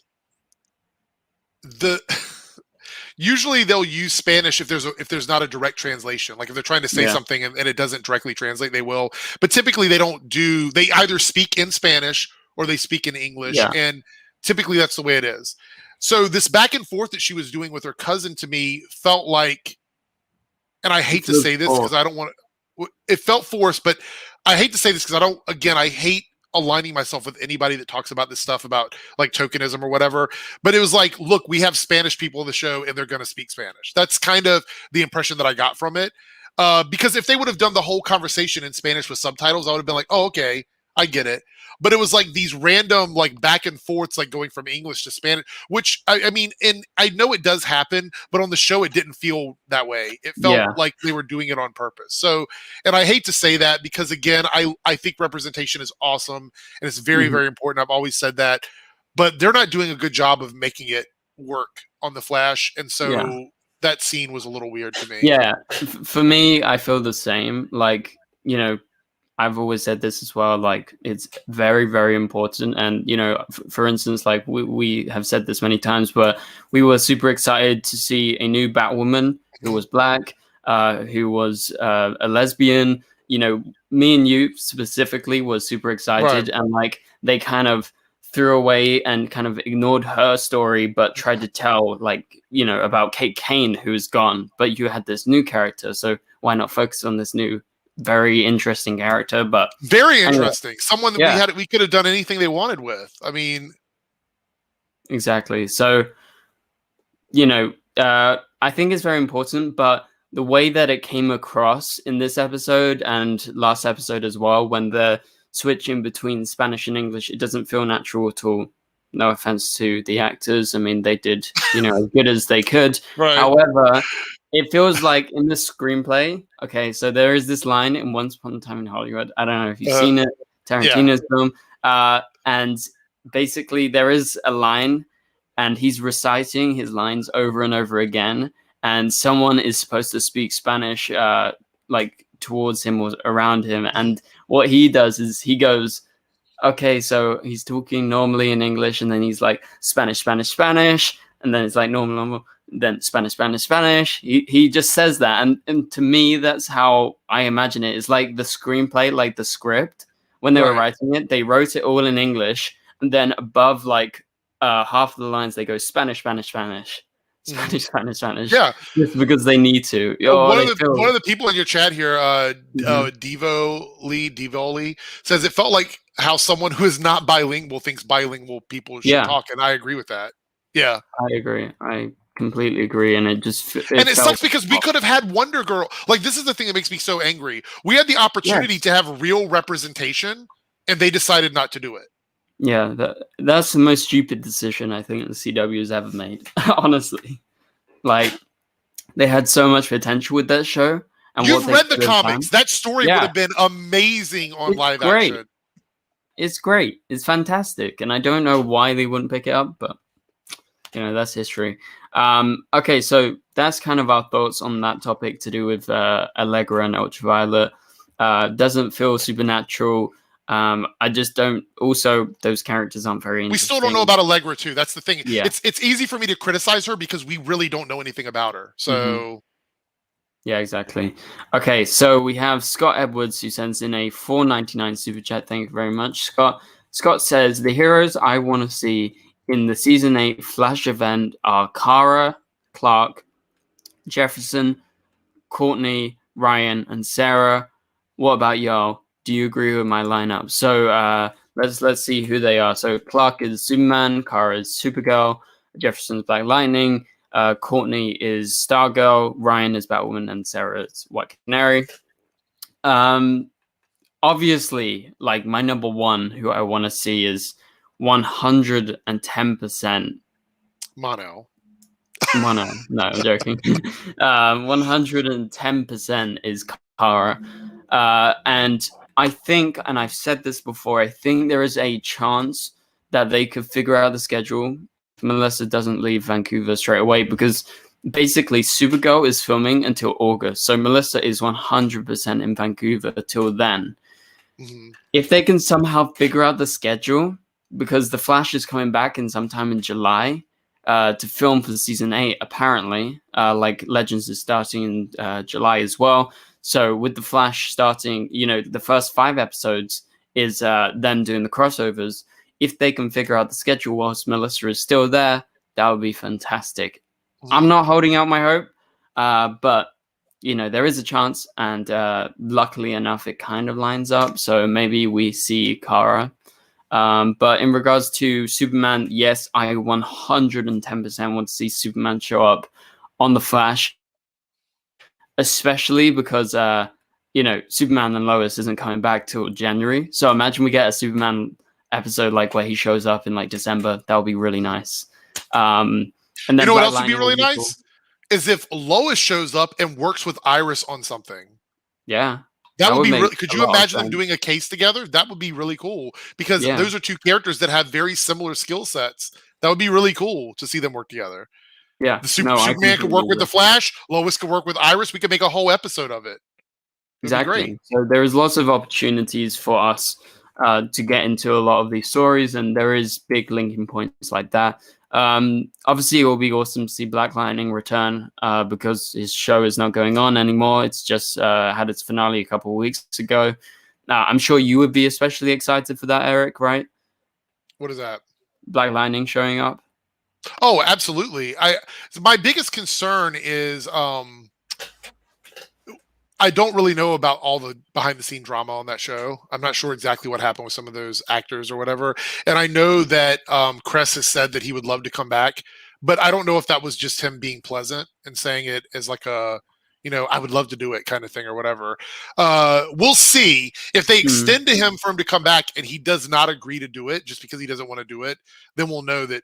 B: usually they'll use Spanish if there's not a direct translation. Like if they're trying to say something and it doesn't directly translate, they will. But typically they either speak in Spanish or they speak in English. And typically that's the way it is. So this back and forth that she was doing with her cousin, to me, felt like, and I hate to say this because I don't want to, it felt forced, but I hate to say this because I hate aligning myself with anybody that talks about this stuff about like tokenism or whatever. But it was like, look, we have Spanish people in the show and they're going to speak Spanish. That's kind of the impression that I got from it. Because if they would have done the whole conversation in Spanish with subtitles, I would have been like, oh, okay, I get it. But it was like these random like back and forths, like going from English to Spanish, which I mean, and I know it does happen, but on the show, it didn't feel that way. It felt like they were doing it on purpose. So, and I hate to say that because again, I think representation is awesome and it's very, very important. I've always said that, but they're not doing a good job of making it work on the Flash. And so that scene was a little weird to me. Yeah.
A: For me, I feel the same. Like, you know, I've always said this as well, like it's very, very important. And, you know, for instance, like we have said this many times, but we were super excited to see a new Batwoman who was black, who was a lesbian. You know, me and you specifically was super excited. And like they kind of threw away and kind of ignored her story, but tried to tell like, you know, about Kate Kane, who's gone, but you had this new character. So why not focus on this new, very interesting character? But
B: very interesting. Someone that we could have done anything they wanted with. I mean,
A: exactly. So, you know, I think it's very important, but the way that it came across in this episode and last episode as well, when they're switching between Spanish and English, it doesn't feel natural at all. No offense to the actors. I mean, they did, you know, as good as they could. However, it feels like in the screenplay, okay, so there is this line in Once Upon a Time in Hollywood. I don't know if you've seen it, Tarantino's film. And basically there is a line and he's reciting his lines over and over again. And someone is supposed to speak Spanish, like towards him or around him. And what he does is he goes, okay, so he's talking normally in English and then he's like Spanish, Spanish, Spanish. And then it's like normal. Then Spanish, Spanish, Spanish. He just says that. And to me, that's how I imagine it. It's like the screenplay, like the script. When they were writing it, they wrote it all in English. And then above like half of the lines, they go Spanish, Spanish, Spanish. Spanish, Spanish, Spanish. Yeah. Just because they need to.
B: One of the people in your chat here, Devoli, says it felt like how someone who is not bilingual thinks bilingual people should talk. And I agree with that. Yeah.
A: I agree. I completely agree, and it
B: sucks because we could have had Wonder Girl. Like, this is the thing that makes me so angry. We had the opportunity to have real representation, and they decided not to do it.
A: Yeah, that's the most stupid decision I think the CW has ever made. Honestly, like they had so much potential with that show. And
B: you've read the comics. That story would have been amazing on live action.
A: It's great. It's fantastic, and I don't know why they wouldn't pick it up, but you know, that's history. Okay, so that's kind of our thoughts on that topic to do with Allegra and Ultraviolet. Doesn't feel supernatural. I just don't. Also, those characters aren't very interesting.
B: We still don't know about Allegra too. That's the thing. Yeah. It's easy for me to criticize her because we really don't know anything about her. So.
A: Yeah, exactly. Okay, so we have Scott Edwards who sends in a $4.99 super chat. Thank you very much, Scott. Scott says the heroes I want to see in the season 8 Flash event are Kara, Clark, Jefferson, Courtney, Ryan, and Sarah. What about y'all? Do you agree with my lineup? So let's see who they are. So Clark is Superman, Kara is Supergirl, Jefferson's Black Lightning, Courtney is Stargirl, Ryan is Batwoman, and Sarah is White Canary. Obviously, like my number one who I want to see is 110%.
B: Mono.
A: No, I'm joking. 110% is Kara. And I think, and I've said this before, I think there is a chance that they could figure out the schedule if Melissa doesn't leave Vancouver straight away, because basically Supergirl is filming until August. So Melissa is 100% in Vancouver till then. Mm-hmm. If they can somehow figure out the schedule, because The Flash is coming back in sometime in July, to film for season 8, apparently. Like Legends is starting in July as well. So with The Flash starting, the first 5 episodes is them doing the crossovers. If they can figure out the schedule whilst Melissa is still there, that would be fantastic. Mm-hmm. I'm not holding out my hope, but there is a chance, and luckily enough, it kind of lines up. So maybe we see Kara. But in regards to Superman, yes, I 110% want to see Superman show up on The Flash, especially because, Superman and Lois isn't coming back till January. So imagine we get a Superman episode like where he shows up in like December. That would be really nice. And then
B: what else would be really nice? Cool. Is if Lois shows up and works with Iris on something.
A: Yeah.
B: That would be really, could you imagine them doing a case together? That would be really cool, because those are 2 characters that have very similar skill sets. That would be really cool to see them work together.
A: Yeah.
B: Superman could work with the Flash. Lois could work with Iris. We could make a whole episode of it.
A: Exactly. So there's lots of opportunities for us to get into a lot of these stories, and there is big linking points like that. Obviously, it will be awesome to see Black Lightning return because his show is not going on anymore. It's just had its finale a couple of weeks ago. I'm sure you would be especially excited for that, Eric, right?
B: What is that?
A: Black Lightning showing up.
B: Oh, absolutely. My biggest concern is I don't really know about all the behind-the-scene drama on that show. I'm not sure exactly what happened with some of those actors or whatever. And I know that Kress has said that he would love to come back, but I don't know if that was just him being pleasant and saying it as like a, I would love to do it kind of thing or whatever. We'll see. If they extend to him for him to come back and he does not agree to do it just because he doesn't want to do it, then we'll know that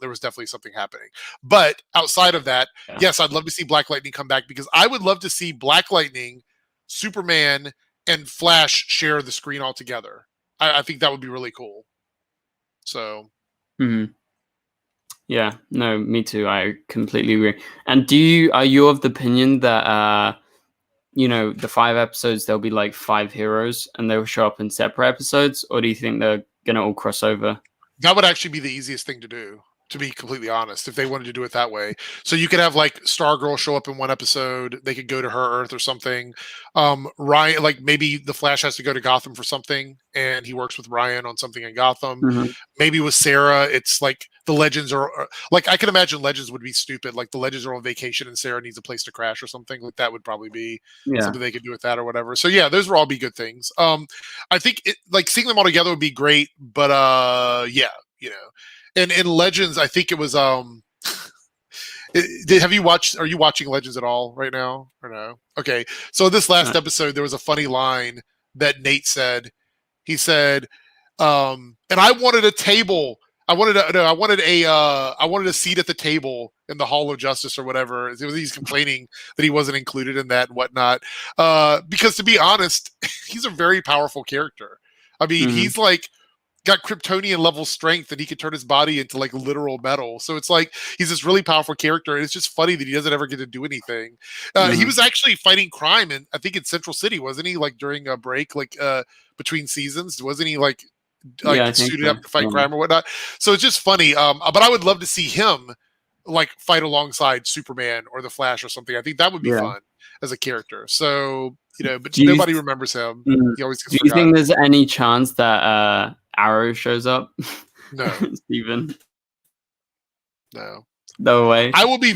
B: there was definitely something happening. But outside of that, yes, I'd love to see Black Lightning come back, because I would love to see Black Lightning, Superman, and Flash share the screen all together. I think that would be really cool. So.
A: Mm-hmm. Yeah, no, me too. I completely agree. And are you of the opinion that, the 5 episodes, there'll be like 5 heroes and they'll show up in separate episodes? Or do you think they're going to all cross over?
B: That would actually be the easiest thing to do, to be completely honest, if they wanted to do it that way. So you could have like Stargirl show up in one episode. They could go to her Earth or something. Ryan, like maybe the Flash has to go to Gotham for something and he works with Ryan on something in Gotham. Mm-hmm. Maybe with Sarah, it's like the Legends are like, I can imagine Legends would be stupid. Like the Legends are on vacation and Sarah needs a place to crash or something. Like that would probably be something they could do with that or whatever. So yeah, those would all be good things. I think like seeing them all together would be great, but and in Legends, I think it was are you watching Legends at all right now or no? Okay. So this last episode, there was a funny line that Nate said. He said, and I wanted a table. I wanted a seat at the table in the Hall of Justice or whatever. He's complaining that he wasn't included in that and whatnot. Because to be honest, he's a very powerful character. I mean, he's like got Kryptonian level strength and he could turn his body into like literal metal. So it's like he's this really powerful character, and it's just funny that he doesn't ever get to do anything. He was actually fighting crime I think in Central City, wasn't he? Like during a break, like between seasons, wasn't he like suited up to fight crime or whatnot? So it's just funny. But I would love to see him like fight alongside Superman or the Flash or something. I think that would be fun as a character. So but nobody remembers him. He always gets forgotten.
A: You think there's any chance that Arrow shows up?
B: No.
A: Steven?
B: No.
A: No way.
B: I will be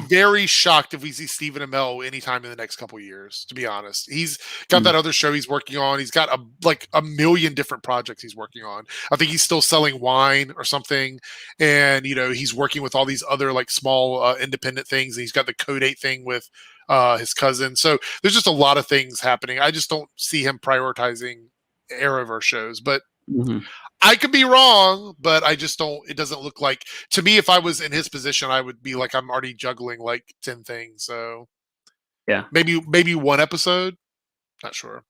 B: very shocked if we see Stephen Amell anytime in the next couple years, to be honest. He's got that other show he's working on. He's got a million different projects he's working on. I think he's still selling wine or something. And, he's working with all these other like small independent things. And he's got the Code 8 thing with his cousin. So there's just a lot of things happening. I just don't see him prioritizing Arrowverse shows, but I could be wrong, but I just don't. It doesn't look like to me. If I was in his position, I would be like, I'm already juggling like 10 things. So
A: yeah,
B: maybe one episode. Not sure.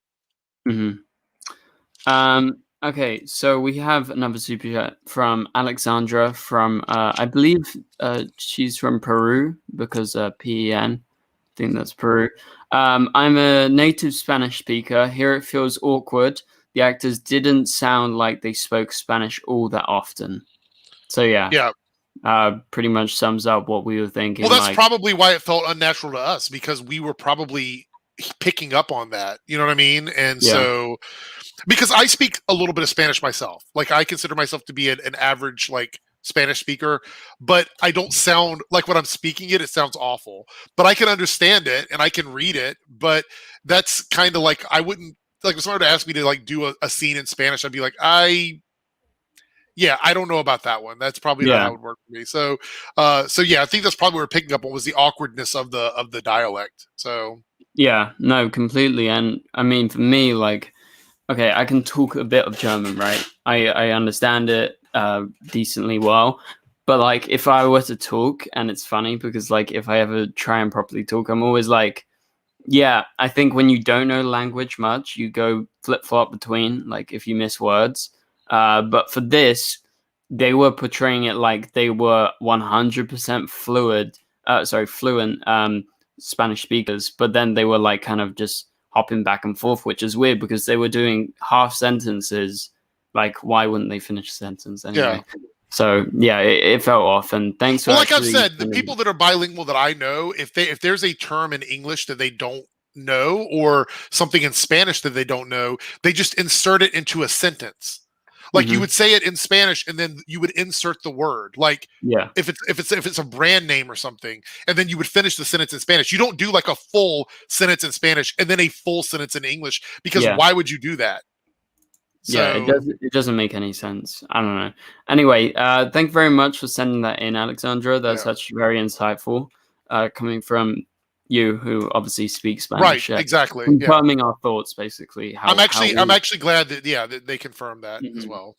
A: Okay, so we have another super chat from Alexandra from I believe she's from Peru because PEN. I think that's Peru. I'm a native Spanish speaker. Here it feels awkward. The actors didn't sound like they spoke Spanish all that often. So yeah. Pretty much sums up what we were thinking.
B: Well, that's probably why it felt unnatural to us, because we were probably picking up on that. You know what I mean? And so, because I speak a little bit of Spanish myself, like I consider myself to be an average like Spanish speaker, but I don't sound like when I'm speaking it sounds awful. But I can understand it and I can read it. But that's kind of like I wouldn't like if someone were to ask me to like do a scene in Spanish, I'd be like, I don't know about that one. That's probably not how it would work for me. So, yeah, I think that's probably what we're picking up on was the awkwardness of the dialect. So,
A: yeah, no, completely. And I mean, for me, like, okay, I can talk a bit of German, right? I understand it decently well. But like, if I were to talk, and it's funny because like, if I ever try and properly talk, I'm always like, yeah, I think when you don't know language much, you go flip-flop between, like, if you miss words. But for this, they were portraying it like they were 100% fluent Spanish speakers, but then they were like kind of just hopping back and forth, which is weird because they were doing half sentences. Like, why wouldn't they finish a sentence anyway? Yeah. So yeah, it felt off. And thanks for
B: like I've said, the people that are bilingual that I know, if there's a term in English that they don't know or something in Spanish that they don't know, they just insert it into a sentence. Like you would say it in Spanish and then you would insert the word. Like if it's a brand name or something, and then you would finish the sentence in Spanish. You don't do like a full sentence in Spanish and then a full sentence in English, because why would you do that?
A: So, yeah, it doesn't make any sense. I don't know. Anyway, thank you very much for sending that in, Alexandra. That's actually very insightful, coming from you, who obviously speaks Spanish.
B: Right, exactly.
A: Confirming our thoughts, basically.
B: I'm actually glad that that they confirmed that as well.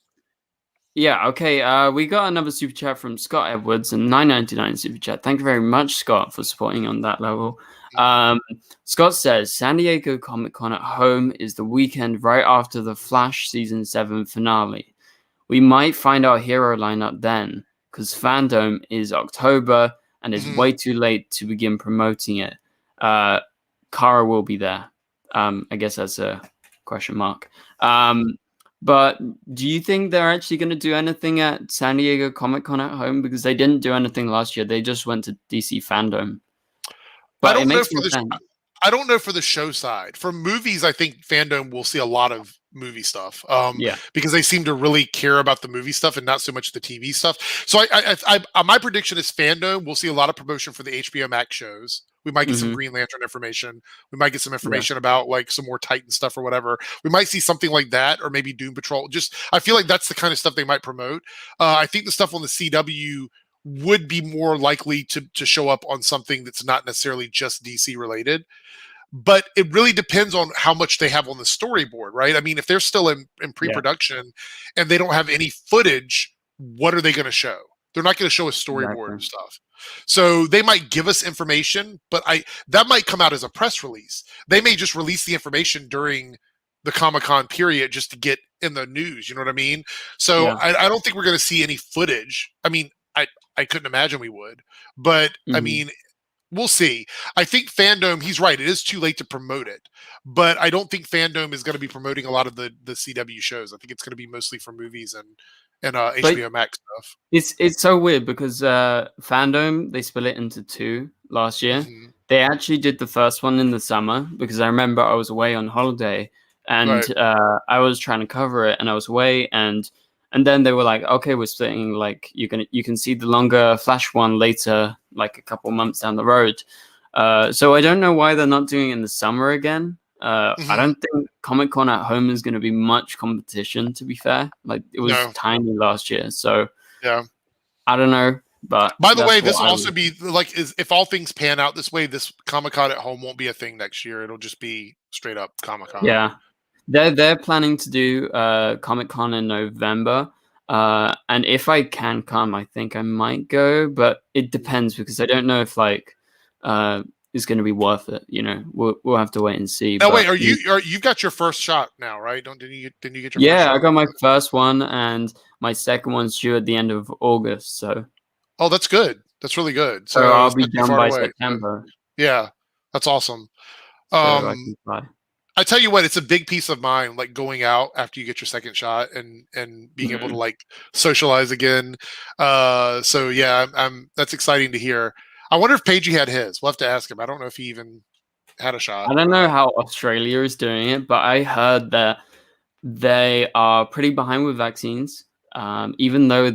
A: Yeah. Okay. We got another super chat from Scott Edwards, and $9.99 super chat. Thank you very much, Scott, for supporting on that level. Scott says San Diego Comic-Con at home is the weekend right after the Flash season 7 finale. We might find our hero lineup then, because Fandom is October and it's way too late to begin promoting it. Kara will be there. I guess that's a question mark. But do you think they're actually going to do anything at San Diego Comic-Con at home? Because they didn't do anything last year. They just went to DC Fandom. But
B: I don't know for the show side. For movies, I think Fandom will see a lot of movie stuff. Because they seem to really care about the movie stuff and not so much the TV stuff. So my prediction is Fandom will see a lot of promotion for the HBO Max shows. We might get some Green Lantern information. We might get some information about like some more Titan stuff or whatever. We might see something like that, or maybe Doom Patrol. I feel like that's the kind of stuff they might promote. I think the stuff on the CW would be more likely to show up on something that's not necessarily just DC related. But it really depends on how much they have on the storyboard, right? I mean, if they're still in pre-production and they don't have any footage, what are they going to show? They're not going to show a storyboard and stuff. So they might give us information, but that might come out as a press release. They may just release the information during the Comic-Con period just to get in the news. You know what I mean? So I don't think we're going to see any footage. I mean, I couldn't imagine we would, but I mean, we'll see. I think Fandom, he's right. It is too late to promote it, but I don't think Fandom is going to be promoting a lot of the CW shows. I think it's going to be mostly for movies and HBO Max stuff.
A: It's so weird because Fandom, they split it into two last year. They actually did the first one in the summer because I remember I was away on holiday and I was trying to cover it and I was away and then they were like, okay, we're splitting, like you can see the longer Flash one later, like a couple months down the road. So I don't know why they're not doing it in the summer again. I don't think Comic-Con at home is going to be much competition, to be fair. Like it was tiny last year. So I don't know. But
B: by the way, this will also be like, if all things pan out this way, this Comic-Con at home won't be a thing next year. It'll just be straight up Comic-Con.
A: Yeah. They're planning to do Comic-Con in November. And if I can come, I think I might go, but it depends because I don't know if like it's going to be worth it. You know, we'll have to wait and see.
B: Now, wait, you've got your first shot now, right? Didn't you get your first shot?
A: I got my first one, and my second one's due at the end of August. So,
B: oh, that's good. That's really good.
A: So I'll be done by September.
B: Yeah, that's awesome.
A: So I can fly.
B: I tell you what, it's a big piece of mind, like going out after you get your second shot and being able to like socialize again. So yeah, that's exciting to hear. I wonder if Pagey had his. We'll have to ask him. I don't know if he even had a shot.
A: I don't know how Australia is doing it, but I heard that they are pretty behind with vaccines. Even though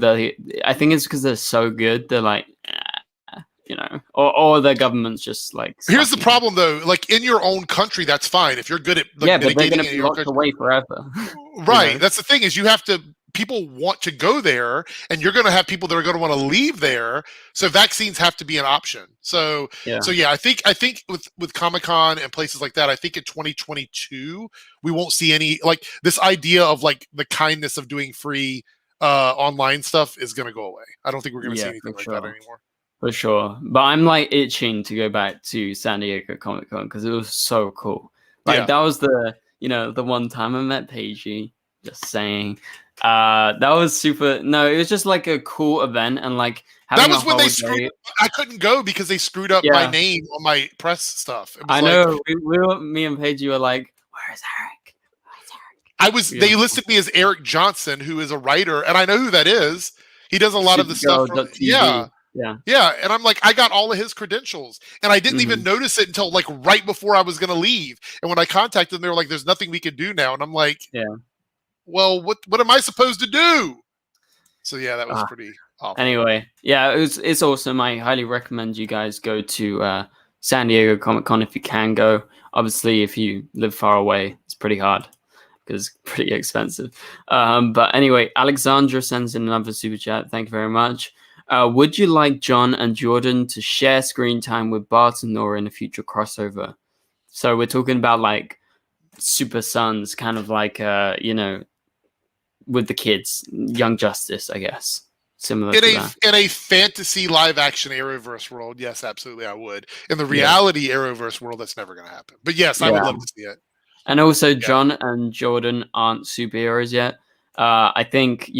A: I think it's because they're so good. They're like, you know, or the government's just like.
B: Here's the problem, though. Like in your own country, that's fine if you're good at. Like,
A: but they're going to be locked away forever.
B: Right. You know? That's the thing is you have to. People want to go there, and you're going to have people that are going to want to leave there. So vaccines have to be an option. So I think with Comic-Con and places like that, I think in 2022 we won't see any like this idea of like the kindness of doing free online stuff is going to go away. I don't think we're going to see anything like that anymore.
A: For sure. But I'm like itching to go back to San Diego Comic-Con because it was so cool. Like that was the one time I met Pagey. Just saying. That was super. No, it was just like a cool event, and like
B: that was when they screwed. I couldn't go because they screwed up my name on my press stuff.
A: I know. Me and Pagey were like, "Where's Eric? Where's Eric?"
B: They listed me as Eric Johnson, who is a writer, and I know who that is. He does a lot of the stuff.
A: Yeah.
B: And I'm like, I got all of his credentials, and I didn't even notice it until like right before I was going to leave. And when I contacted them, they were like, "There's nothing we can do now," and I'm like, well, what am I supposed to do? So yeah, that was pretty awful.
A: Anyway, it's awesome. I highly recommend you guys go to San Diego Comic-Con if you can go. Obviously, if you live far away, it's pretty hard because it's pretty expensive. But anyway, Alexandra sends in another super chat. Thank you very much. Would you like John and Jordan to share screen time with Bart and Nora in a future crossover? So we're talking about like Super Sons, kind of like with the kids, Young Justice, I guess. Similar to that.
B: In a fantasy live action Arrowverse world, yes, absolutely I would. In the reality Arrowverse world, that's never going to happen. But yes, I would love to see it.
A: And also, John and Jordan aren't superheroes yet. I think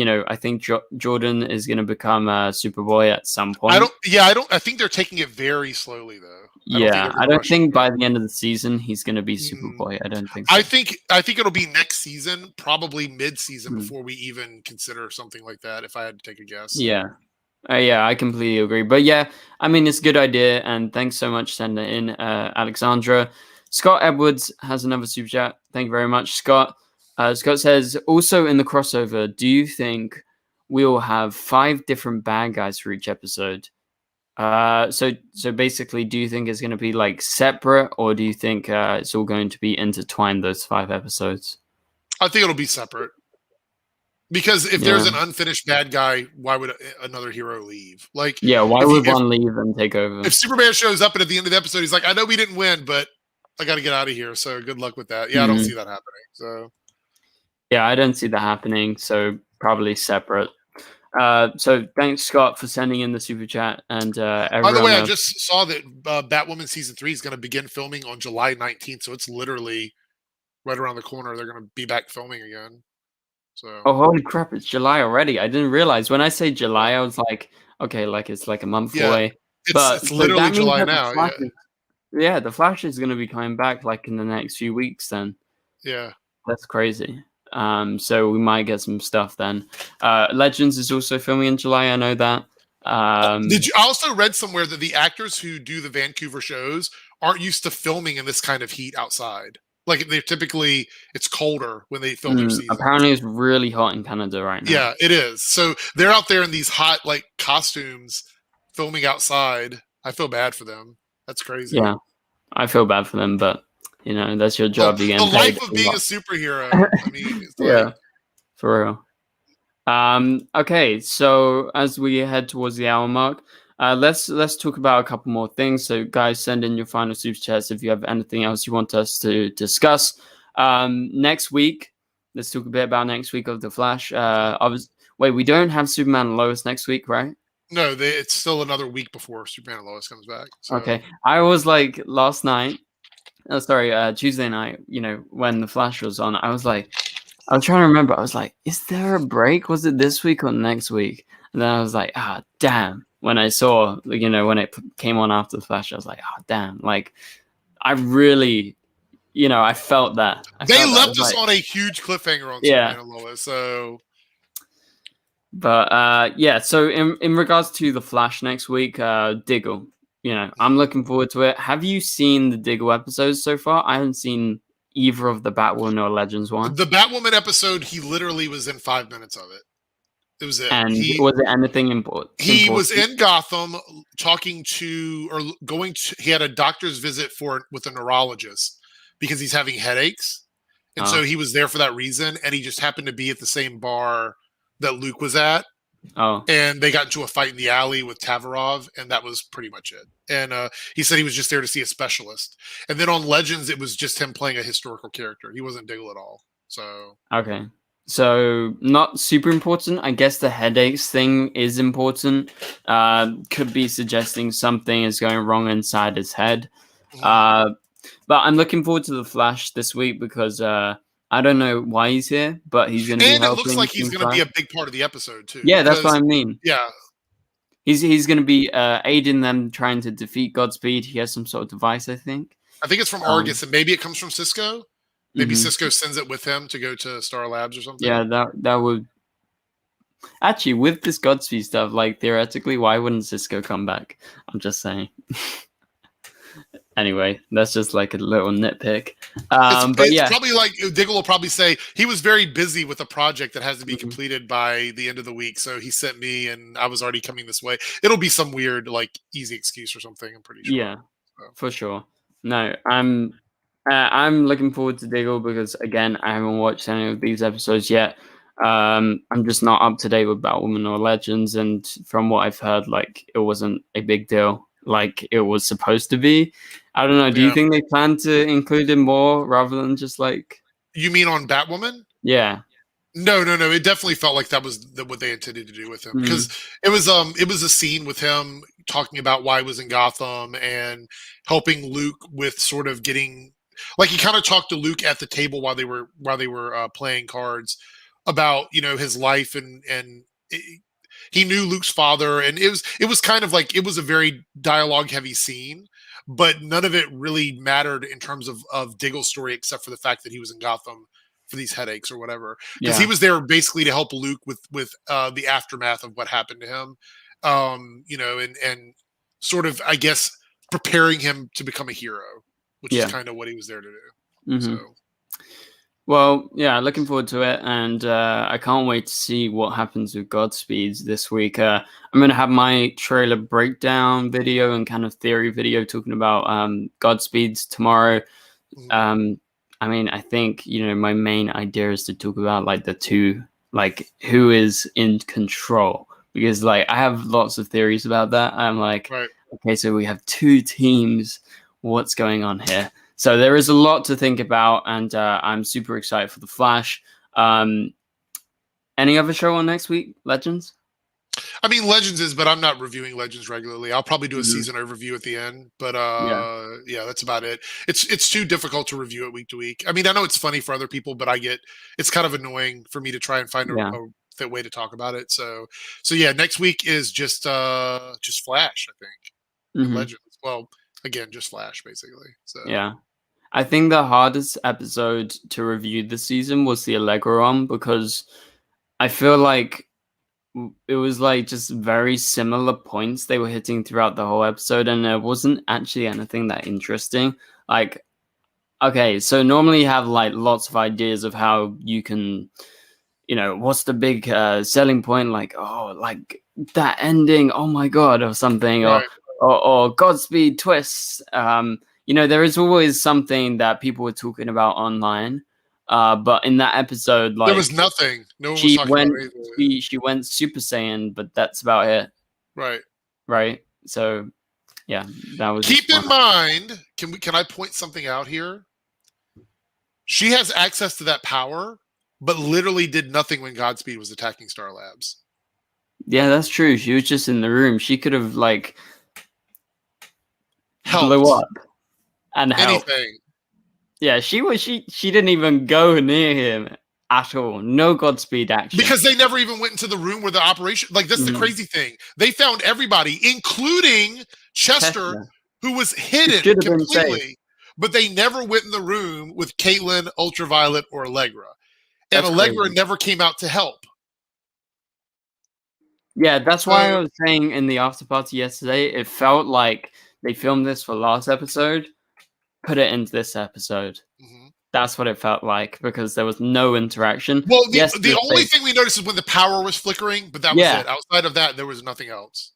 A: Jordan is going to become Superboy at some point.
B: I think they're taking it very slowly though.
A: I don't think by the end of the season he's going to be Superboy. I don't think so.
B: I think it'll be next season, probably mid-season before we even consider something like that, if I had to take a guess.
A: I completely agree. But yeah, I mean, it's a good idea, and thanks so much for sending it in, Alexandra. Scott Edwards has another super chat. Thank you very much, Scott. Scott says, also in the crossover, do you think we'll have 5 different bad guys for each episode? So basically, do you think it's going to be like separate, or do you think it's all going to be intertwined, those 5 episodes?
B: I think it'll be separate. Because if there's an unfinished bad guy, why would another hero leave? Like,
A: why would one leave and take over?
B: If Superman shows up and at the end of the episode, he's like, I know we didn't win, but I got to get out of here. So good luck with that. I don't see that happening. So.
A: Yeah, I don't see that happening, so probably separate. So thanks, Scott, for sending in the super chat. And
B: by the way, I just saw that Batwoman season 3 is going to begin filming on July 19th, so it's literally right around the corner. They're going to be back filming again. So.
A: Oh, holy crap! It's July already. I didn't realize. When I say July, I was like, okay, like it's like a month away.
B: It's literally July now.
A: The Flash is going to be coming back like in the next few weeks. Then.
B: Yeah.
A: That's crazy. So we might get some stuff then. Legends is also filming in July. I know that.
B: I also read somewhere that the actors who do the Vancouver shows aren't used to filming in this kind of heat outside. Like it's colder when they film their season.
A: Apparently it's really hot in Canada right now.
B: Yeah, it is. So they're out there in these hot like costumes filming outside. I feel bad for them. That's crazy.
A: Yeah, I feel bad for them, but that's your job.
B: The life of being a superhero. I mean,
A: yeah, for real. Okay, so as we head towards the hour mark, let's talk about a couple more things. So, guys, send in your final super chats if you have anything else you want us to discuss. Next week, let's talk a bit about next week of The Flash. Wait, we don't have Superman and Lois next week, right?
B: No, it's still another week before Superman and Lois comes back. So.
A: Okay. I was like last night, Tuesday night, when The Flash was on, I was trying to remember. I was like, is there a break? Was it this week or next week? And then I was like, damn. When I saw, when it came on after The Flash, I was like, damn. Like, I really, I felt that.
B: They left us on a huge cliffhanger on Superman and Lois, so...
A: But, so in regards to The Flash next week, Diggle, I'm looking forward to it. Have you seen the Diggle episodes so far? I haven't seen either of the Batwoman or Legends one.
B: The Batwoman episode, he literally was in 5 minutes of it. It was it.
A: And was it anything important?
B: He was in Gotham talking to, or going to, he had a doctor's visit with a neurologist because he's having headaches. And so he was there for that reason. And he just happened to be at the same bar that Luke was at. And they got into a fight in the alley with Tavarov, and that was pretty much it. And he said he was just there to see a specialist. And then on Legends, it was just him playing a historical character. He wasn't Diggle at all. So
A: okay, so not super important. I guess the headaches thing is important. Could be suggesting something is going wrong inside his head. But I'm looking forward to the Flash this week because I don't know why he's here, but he's going to be helping.
B: And it looks like he's going to be a big part of the episode, too.
A: Yeah, that's what I mean.
B: Yeah.
A: He's going to be aiding them trying to defeat Godspeed. He has some sort of device, I think.
B: I think it's from Argus, and maybe it comes from Cisco. Maybe Cisco sends it with him to go to Star Labs or something.
A: Yeah, that would... Actually, with this Godspeed stuff, like, theoretically, why wouldn't Cisco come back? I'm just saying. Anyway, that's just like a little nitpick. It's
B: probably like Diggle will probably say he was very busy with a project that has to be completed by the end of the week. So he sent me and I was already coming this way. It'll be some weird, like easy excuse or something. I'm pretty sure.
A: Yeah, for sure. No, I'm looking forward to Diggle because again, I haven't watched any of these episodes yet. I'm just not up to date with Batwoman or Legends. And from what I've heard, like it wasn't a big deal. Like it was supposed to be. I don't know. Do you think they plan to include him more rather than just like?
B: You mean on Batwoman?
A: Yeah.
B: No. It definitely felt like that was what they intended to do with him because it was a scene with him talking about why he was in Gotham and helping Luke with sort of getting like he kind of talked to Luke at the table while they were playing cards about his life and he knew Luke's father, and it was kind of like it was a very dialogue heavy scene, but none of it really mattered in terms of Diggle's story, except for the fact that he was in Gotham for these headaches or whatever, because he was there basically to help Luke with the aftermath of what happened to him, and sort of I guess preparing him to become a hero, which is kind of what he was there to do. So.
A: Well, yeah, looking forward to it, and I can't wait to see what happens with Godspeed this week. I'm going to have my trailer breakdown video and kind of theory video talking about Godspeeds tomorrow. I mean, I think, my main idea is to talk about, like, the two, like, who is in control. Because, like, I have lots of theories about that. I'm like, okay, so we have two teams. What's going on here? So there is a lot to think about, and I'm super excited for The Flash. Any other show on next week? Legends?
B: I mean, Legends is, but I'm not reviewing Legends regularly. I'll probably do a season overview at the end, but yeah, that's about it. It's too difficult to review it week to week. I mean, I know it's funny for other people, but it's kind of annoying for me to try and find a way to talk about it. So yeah, next week is just Flash, I think. Legends. Well, again, just Flash, basically. So
A: yeah. I think the hardest episode to review this season was the Allegra one because I feel like it was like just very similar points they were hitting throughout the whole episode, and there wasn't actually anything that interesting. Like, okay, so normally you have like lots of ideas of how you can, what's the big selling point? Like, oh, like that ending, oh my god, or something, or Godspeed twists. There is always something that people were talking about online, but in that episode, like
B: there was nothing. No one was talking about anything.
A: She went Super Saiyan, but that's about it. Right. So, yeah, that was.
B: Keep in mind, can I point something out here? She has access to that power, but literally did nothing when Godspeed was attacking Star Labs.
A: Yeah, that's true. She was just in the room. She could have like
B: helped.
A: Blew up and helped.
B: Anything.
A: Yeah, she didn't even go near him at all. No Godspeed action.
B: Because they never even went into the room where the operation, like that's the crazy thing. They found everybody, including Chester, who was hidden completely. But they never went in the room with Caitlin, Ultraviolet, or Allegra. And Allegra never came out to help.
A: Yeah, that's why I was saying in the after party yesterday, it felt like they filmed this for last episode, put it into this episode. That's what it felt like, because there was no interaction.
B: Well, the only thing we noticed is when the power was flickering, but that was it. Outside of that, there was nothing else.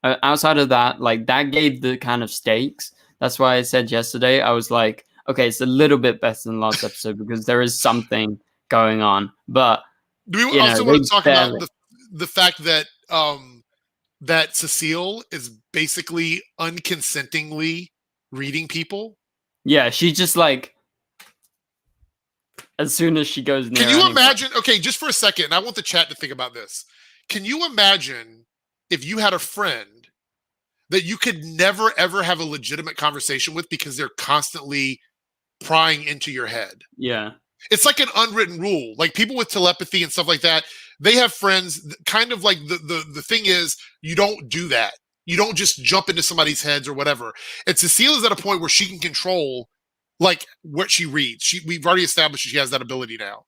A: Outside of that, like, that gave the kind of stakes. That's why I said yesterday, I was like, okay, it's a little bit better than last episode because there is something going on. But
B: do we also want to talk about the fact that that Cecile is basically unconsentingly reading people?
A: Yeah, she just like, as soon as she goes near.
B: Can you imagine? Okay, just for a second, and I want the chat to think about this. Can you imagine if you had a friend that you could never ever have a legitimate conversation with because they're constantly prying into your head?
A: Yeah.
B: It's like an unwritten rule. Like people with telepathy and stuff like that, they have friends kind of like the thing is you don't do that. You don't just jump into somebody's heads or whatever. And Cecile is at a point where she can control like what she reads. We've already established she has that ability now.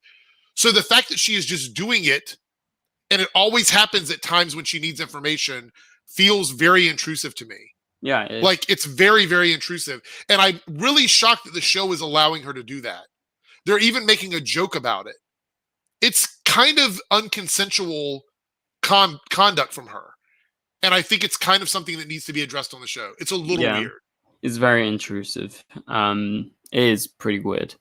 B: So the fact that she is just doing it, and it always happens at times when she needs information, feels very intrusive to me.
A: Yeah.
B: Like it's very, very intrusive. And I'm really shocked that the show is allowing her to do that. They're even making a joke about it. It's kind of unconsensual conduct from her. And I think it's kind of something that needs to be addressed on the show. It's a little weird.
A: It's very intrusive. It is pretty weird.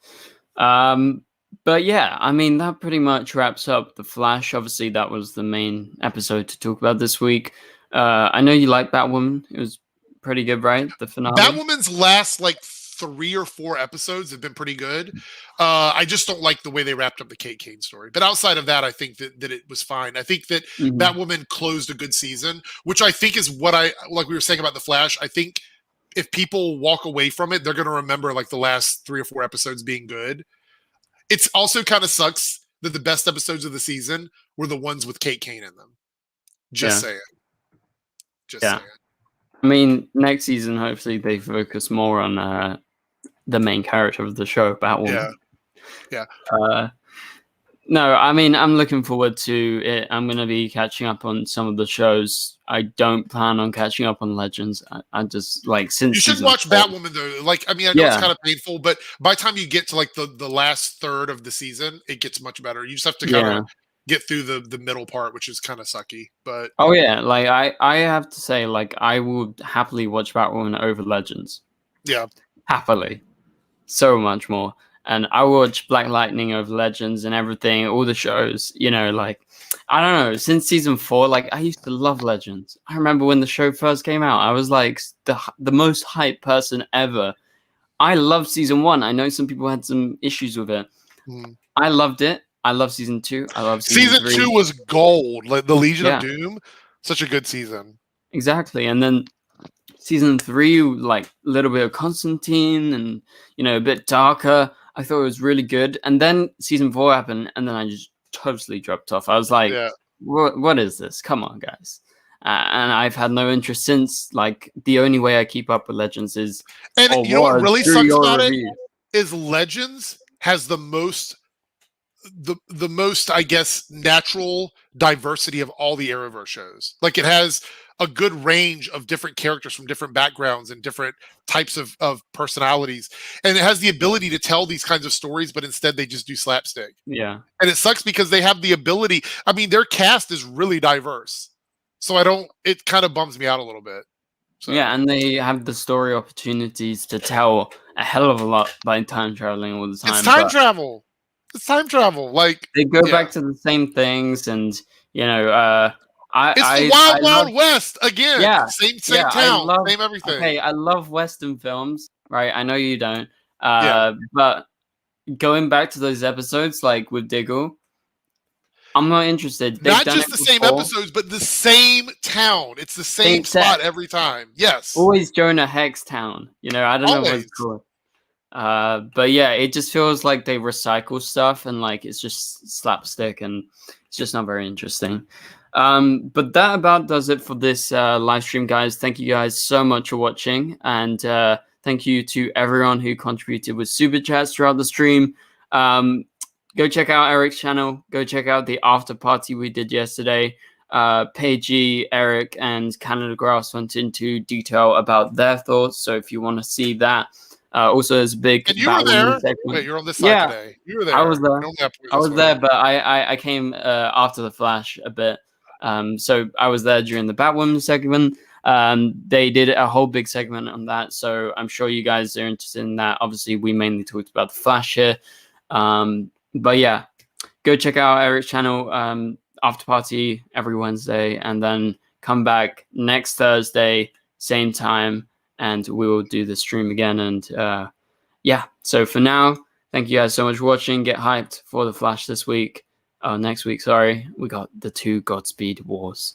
A: But yeah, I mean, that pretty much wraps up The Flash. Obviously, that was the main episode to talk about this week. I know you like Batwoman. It was pretty good, right? The finale.
B: Batwoman's last, like, 3 or 4 episodes have been pretty good. I just don't like the way they wrapped up the Kate Kane story. But outside of that, I think that it was fine. I think that Batwoman closed a good season, which I think is what like we were saying about The Flash. I think if people walk away from it, they're going to remember like the last 3 or 4 episodes being good. It's also kind of sucks that the best episodes of the season were the ones with Kate Kane in them. Just saying. Just saying.
A: I mean, next season, hopefully they focus more on the main character of the show, Batwoman.
B: Yeah.
A: No, I mean, I'm looking forward to it. I'm going to be catching up on some of the shows. I don't plan on catching up on Legends. I just, like, since
B: you should watch Batwoman, though. Like, I mean, I know it's kind of painful, but by the time you get to, like, the last third of the season, it gets much better. You just have to kind of get through the middle part, which is kind of sucky. But
A: oh, yeah. Like, I have to say, like, I would happily watch Batwoman over Legends.
B: Yeah.
A: Happily. So much more. And I watch Black Lightning over Legends and everything, all the shows, you know, like, I don't know, since season 4, like, I used to love Legends. I remember when the show first came out, I was like the most hyped person ever. I loved season 1. I know some people had some issues with it. I loved it. I love season 2. I love season 3.
B: 2 was gold. Like the Legion of Doom, such a good season.
A: Exactly. And then season 3, like a little bit of Constantine and, you know, a bit darker. I thought it was really good. And then season 4 happened, and then I just totally dropped off. I was like, what is this? Come on, guys. And I've had no interest since. Like, the only way I keep up with Legends is...
B: And you know what really sucks about it? Is Legends has the most, I guess, natural diversity of all the Arrowverse shows. Like, it has a good range of different characters from different backgrounds and different types of personalities. And it has the ability to tell these kinds of stories, but instead they just do slapstick.
A: Yeah.
B: And it sucks because they have the ability. I mean, their cast is really diverse. So it kind of bums me out a little bit. So.
A: Yeah, and they have the story opportunities to tell a hell of a lot by time traveling all the time.
B: It's time travel. It's time travel. Like,
A: they go back to the same things, and, you know,
B: it's the Wild West again.
A: Yeah,
B: same town, same everything.
A: Okay, I love Western films, right? I know you don't, but going back to those episodes, like with Diggle, I'm not interested. They've
B: Not
A: done
B: just
A: it
B: the
A: before.
B: same episodes, but the same town. It's the same spot every time. Yes.
A: Always Jonah Hex town. You know, I don't know what it's called. But yeah, it just feels like they recycle stuff and like it's just slapstick and it's just not very interesting. But that about does it for this live stream, guys. Thank you guys so much for watching, and thank you to everyone who contributed with super chats throughout the stream. Go check out Eric's channel. Go check out the after party we did yesterday. Paigey, Eric, and Canadagraphs went into detail about their thoughts. So if you want to see that, also there's a big.
B: And you were there. Wait, you're on this side today. You were there.
A: I was there. But I came after the Flash a bit. So I was there during the Batwoman segment. They did a whole big segment on that. So I'm sure you guys are interested in that. Obviously, we mainly talked about the Flash here. But yeah, go check out Eric's channel, after party every Wednesday, and then come back next Thursday, same time, and we will do the stream again. And yeah, so for now, thank you guys so much for watching. Get hyped for the Flash this week. Next week, sorry. We got the 2 Godspeed wars.